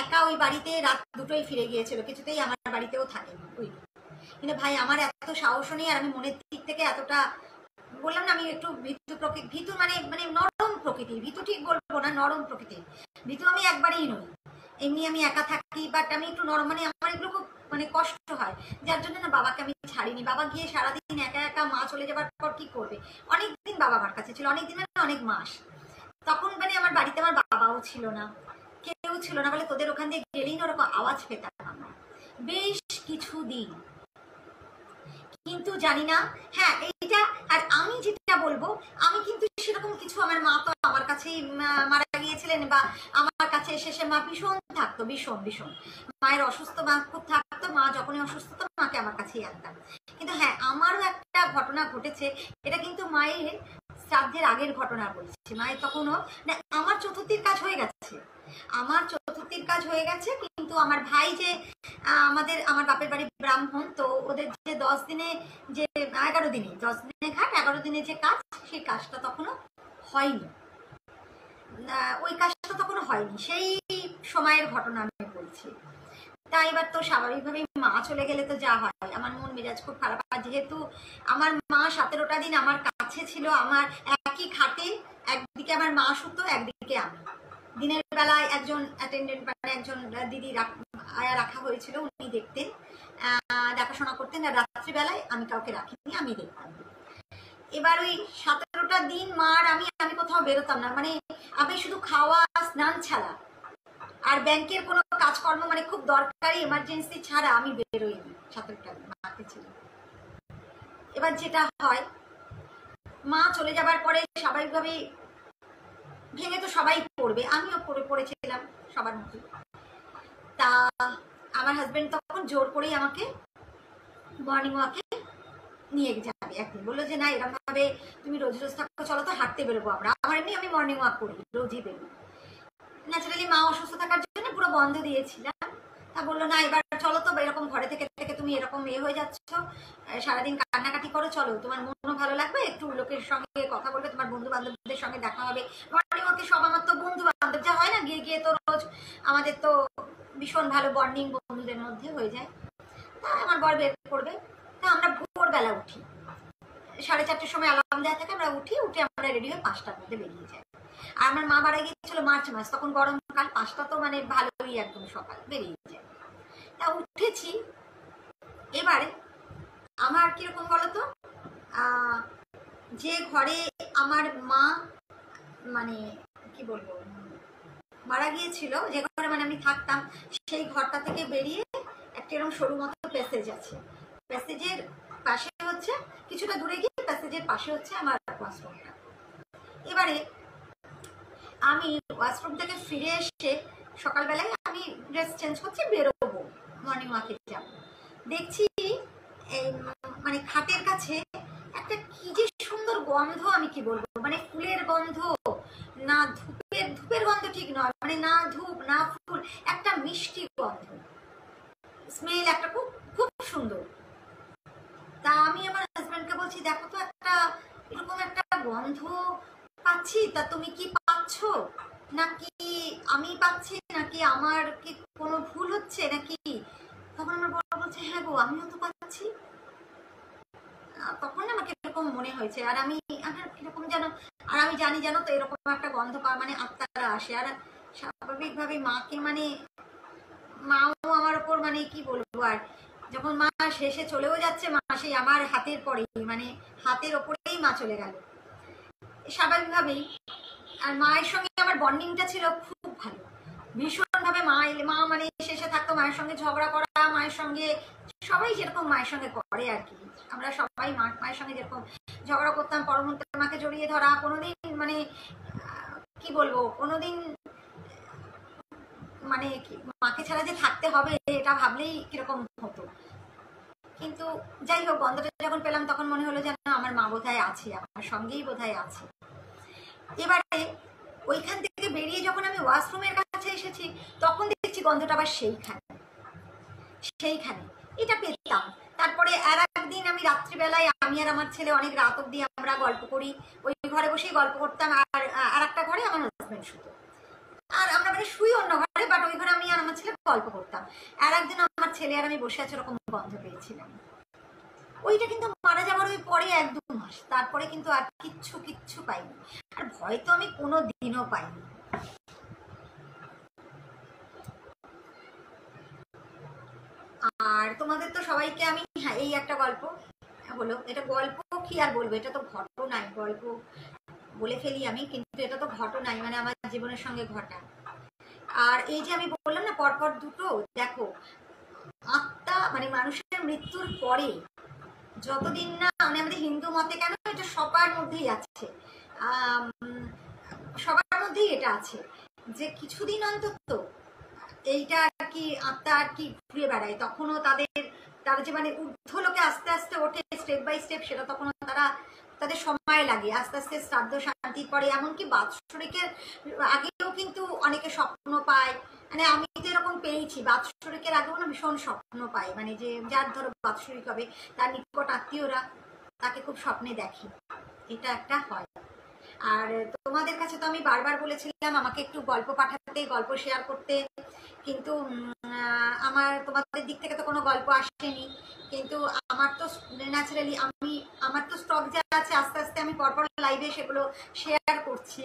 Speaker 1: একা ওই বাড়িতে রাত 2টোয় ফিরে গিয়েছিল, কিছুতেই আমার বাড়িতেও থাকেনি ওই। কিন্তু ভাই আমার এত সাহসও নেই, আর আমি মনের দিক থেকে এতটা, বললাম না আমি একটু ভীতু মানে মানে নরম প্রকৃতির, ভীতু ঠিক বলবো না, নরম প্রকৃতির ভীতু আমি একবারেই নই। এমনি আমি একা থাকি, বাট আমি একটু নরম, মানে আমার এগুলো খুব মানে কষ্ট হয়, যার জন্য না বাবাকে আমি ছাড়িনি। বাবা গিয়ে সারাদিন একা একা, মা চলে যাবার পর কি করবে, অনেকদিন বাবা আমার কাছে ছিল, অনেকদিন মানে অনেক মাস। তখন মানে আমার বাড়িতে আমার বাবাও ছিল না, কেউ ছিল না, বলে তোদের ওখান দিয়ে গেলেই না ওরকম আওয়াজ পেতাম আমরা বেশ কিছুদিন। কিন্তু জানি না, হ্যাঁ এইটা, আর আমি যেটা বলবো, আমি কিন্তু সেরকম কিছু, আমার মা তো আমার কাছেই মারা গিয়েছিলেন, বা আমার কাছে এসে সে মা ভীষণ থাকতো, ভীষণ ভীষণ মায়ের অসুস্থ, মা খুব থাকতো, মা যখনই অসুস্থ তো মাকে আমার কাছেই আনতাম। কিন্তু হ্যাঁ আমারও একটা ঘটনা ঘটেছে, এটা কিন্তু মায়ের শ্রাদ্ধের আগের ঘটনা বলছি। মায়ের তখনও না, আমার চতুর্থীর কাজ হয়ে গেছে, আমার চতুর্থীর কাজ হয়ে গেছে, কিন্তু আমার ভাই যে আমার বাপের বাড়ি ব্রাহ্মণ, তো ওদের যে 10 দিনে যে 11 দিনে 10 দিনে ঘাট 11 দিনে যে কাজ, সেই কাজটা তখনও হয়নি, ওই কাজটা তখনও হয়নি, সেই সময়ের ঘটনা আমি বলছি। তাই এবার তো স্বাভাবিকভাবেই মা চলে গেলে তো যা হয়, আমার মন মেজাজ খুব খারাপ। আর যেহেতু আমার মা 17টা দিন আমার কাছে ছিল, আমার একই খাটে, একদিকে আমার মা শুতো, একদিকে আমি। দিনের বেলায় একজন অ্যাটেন্ডেন্ট মানে একজন দিদি আয়া রাখা হয়েছিল, উনি দেখতেন, দেখাশোনা করতেন, আর রাত্রিবেলায় আমি কাউকে রাখিনি, আমি দেখতাম। এবার ওই 17টা দিন মার আমি কোথাও বেরোতাম না, মানে আমি শুধু খাওয়া স্নান ছাড়া আর ব্যাংকের কোনো কাজকর্ম মানে খুব দরকারি এমার্জেন্সি ছাড়া আমি বেরোইনি 17টা দিন মাকে ছিল। এবার যেটা হয়, মা চলে যাবার পরে স্বাভাবিকভাবেই ভেঙে তো সবাই পড়বে, আমিও পড়েছিলাম সবার মতো। তা আমার হাজবেন্ড তখন জোর করেই আমাকে মর্নিং ওয়াকে নিয়ে যাবে একদিন, বললো যে না এরকম ভাবে তুমি রোজ রোজ থাকো, চলো তো হাঁটতে বেরোবো আমরা। আমার এমনি আমি মর্নিং ওয়াক করি, রোজই বেরোবো। ন্যাচারালি মা অসুস্থ থাকার জন্য পুরো বন্ধ দিয়েছিলাম। তা বললো না এবার চলো তো, এরকম ঘরে থেকে থেকে তুমি এরকম হয়ে যাচ্ছ, সারাদিন কান্নাকাটি করো, চলো তোমার মনও ভালো লাগবে, একটু লোকের সঙ্গে কথা বলবে, তোমার বন্ধু বান্ধবদের সঙ্গে দেখা হবে। মর্নিং ওয়াকে সব আমার তো বন্ধু বান্ধব যা হয় না, গিয়ে গিয়ে তো রোজ আমাদের তো ভীষণ ভালো বন্ডিং বন্ধুদের মধ্যে হয়ে যায়। তা আমার বর বের করবে, তা আমরা ভোরবেলা উঠি, 4:30টার সময় অ্যালার্ম দেওয়া থাকে, আমরা উঠে আমরা রেডি হয়ে 5টার মধ্যে বেরিয়ে যাই। আর আমার মা বাড়া গিয়েছিল মার্চ মাস, তখন গরমকাল, 5টা তো মানে ভালোই একদম সকাল, বেরিয়ে যায়। তা উঠেছি, এবারে আমার কিরকম বলতো, যে ঘরে আমার মা মানে কি বলবো মারা গিয়েছিল, যে ঘরে মানে আমি থাকতাম, সেই ঘরটা থেকে বেরিয়ে একটা এরকম সরু মতো প্যাসেজ আছে, প্যাসেজের পাশে হচ্ছে কিছুটা দূরে গিয়ে প্যাসেজের পাশে হচ্ছে আমার ওয়াশরুমটা। এবারে আমি ওয়াশরুম থেকে ফিরে এসে সকালবেলায় আমি ড্রেস চেঞ্জ করছি, বেরোবো মর্নিং ওয়াকে যাবো, দেখছি এই মানে খাটের কাছে একটা কি যে সুন্দর গন্ধ, আমি কি বলবো, মানে ফুলের গন্ধ, না ধূপের গন্ধ ঠিক নয়, মানে না ধূপ না ফুল, একটা মিষ্টি গন্ধ, স্মেল একটা খুব খুব সুন্দর। তা আমি আমার হাজবেন্ডকে বলছি দেখো তো একটা এরকম একটা গন্ধ পাচ্ছি, তা তুমি কি পাচ্ছ নাকি আমি পাচ্ছি, নাকি আমার কি কোনো ভুল হচ্ছে নাকি? তখন আমার বড় বলছে হ্যাঁ গো আমিও তো পাচ্ছি। তখন আমাকে এরকম মনে হয়েছে, আর আমি কিরকম যেন, আর আমি জানি জানো তো এরকম একটা গন্ধ পাওয়া মানে আত্মারা আসে, আর স্বাভাবিকভাবে মাকে মানে মাও আমার ওপর মানে কি বলবো, আর যখন মা শেষে চলেও যাচ্ছে, মা সেই আমার হাতের পরেই, মানে হাতের ওপরেই মা চলে গেল স্বাভাবিকভাবেই। আর মায়ের সঙ্গে আমার বন্ডিংটা ছিল খুব ভালো, ভীষণভাবে। মা মানে শেষে থাকতো, মায়ের সঙ্গে ঝগড়া করা, মায়ের সঙ্গে সবাই যেরকম মায়ের সঙ্গে করে আর কি, আমরা সবাই মায়ের সঙ্গে যেরকম ঝগড়া করতাম, পরমুহূর্তে মাকে জড়িয়ে ধরা, কোনোদিন মানে কি বলবো, কোনোদিন মানে মাকে ছাড়া যে থাকতে হবে এটা ভাবলেই কিরকম হতো। কিন্তু যাই হোক, গন্ধটা যখন পেলাম তখন মনে হলো যেন আমার মা বোধহয় আছে, আমার সঙ্গেই বোধহয় আছে। এবারে ওইখান থেকে বেরিয়ে যখন আমি ওয়াশরুমের কাছে এসেছি, তখন দেখছি গন্ধটা আবার সেইখানে এটা পেতাম। তারপরে আর একদিন আমি রাত্রিবেলায়, আমি আর আমার ছেলে অনেক রাত অব্দি আমরা গল্প করি, ওই ঘরে বসেই গল্প করতাম। আর একটা ঘরে আমার হাজবেন্ড শুতো, আর আমরা মানে শুই অন্য ঘরে, বাট ওই ঘরে আমি আর আমার ছেলে গল্প করতাম। আর একদিন আমার ছেলে আর আমি বসে আছি, ওরকম গন্ধ পেয়েছিলাম। ওইটা কিন্তু মারা যাওয়ার ওই পরে 1-2 মাস, তারপরে কিন্তু আর কিচ্ছু পাইনি। আর ভয় তো আমি কোনো দিনও পাইনি। আর তোমাদের তো সবাইকে আমি, হ্যাঁ, এই একটা গল্প হলো, এটা গল্প কি আর বলবো, এটা তো ঘটনাই, গল্প বলে ফেলি আমি, কিন্তু এটা তো ঘটনাই, মানে আমার জীবনের সঙ্গে ঘটা। আর এই যে আমি বললাম না পরপর দুটো, দেখো আত্মা মানে মানুষের মৃত্যুর পরে যতদিন না, মানে আমাদের হিন্দু মতে কেন, এটা সবার মধ্যেই আছে, সবার মধ্যেই এটা আছে যে কিছুদিন অন্তত এইটা আর কি আত্মা আর কি ঘুরে বেড়ায়, তখনও তারা যে মানে ঊর্ধ্ব লোকে আস্তে আস্তে ওঠে স্টেপ বাই স্টেপ, সেটা তখনও তাদের সময় লাগে, আস্তে আস্তে শ্রাদ্ধ শান্তি করে। এমনকি বাৎসরিকের আগেও কিন্তু অনেকে স্বপ্ন পায়, মানে আমি তো এরকম পেয়েছি, বাৎসরিকের আগেও না ভীষণ স্বপ্ন পায়, মানে যে যার ধরো বাৎসরিক হবে তার নিকট আত্মীয়রা তাকে খুব স্বপ্নে দেখে, এটা একটা হয়। আর তোমাদের কাছে তো আমি বারবার বলেছিলাম আমাকে একটু গল্প পাঠাতে, গল্প শেয়ার করতে, কিন্তু আমার তোমাদের দিক থেকে তো কোনো গল্প আসেনি। কিন্তু আমার তো ন্যাচারালি আমার তো স্টক যা আছে আস্তে আস্তে আমি পরপর লাইভে সেগুলো শেয়ার করছি।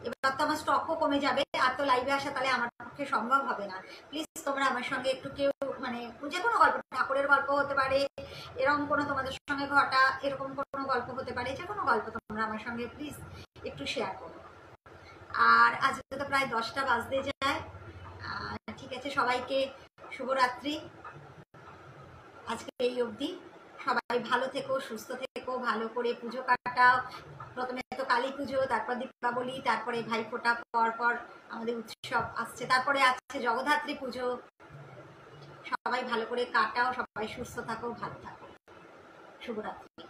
Speaker 1: এবার তো আমার স্টকও কমে যাবে, আর তো লাইভে আসা তাহলে আমার পক্ষে সম্ভব হবে না। প্লিজ তোমরা আমার সঙ্গে একটু কেউ, মানে যে কোনো গল্প, ঠাকুরের গল্প হতে পারে, এরকম কোনো তোমাদের সঙ্গে ঘটা এরকম কোনো গল্প হতে পারে, যে কোনো গল্প তোমরা আমার সঙ্গে প্লিজ একটু শেয়ার করো। আর আজকে তো প্রায় 10টা বাজতে যায়। ঠিক আছে, সবাইকে শুভরাত্রি, আজকে এই অবধি। সবাই ভালো থেকো, সুস্থ থেকো, ভালো করে পুজো কাটাও। প্রথমে তো কালী পুজো, তারপর দীপাবলি, তারপরে ভাইফোঁটা, পর আমাদের উৎসব আসছে, তারপরে আসছে জগদ্ধাত্রী পুজো। সবাই ভালো করে কাটাও, সবাই সুস্থ থাকো, ভালো থাকো, শুভরাত্রি।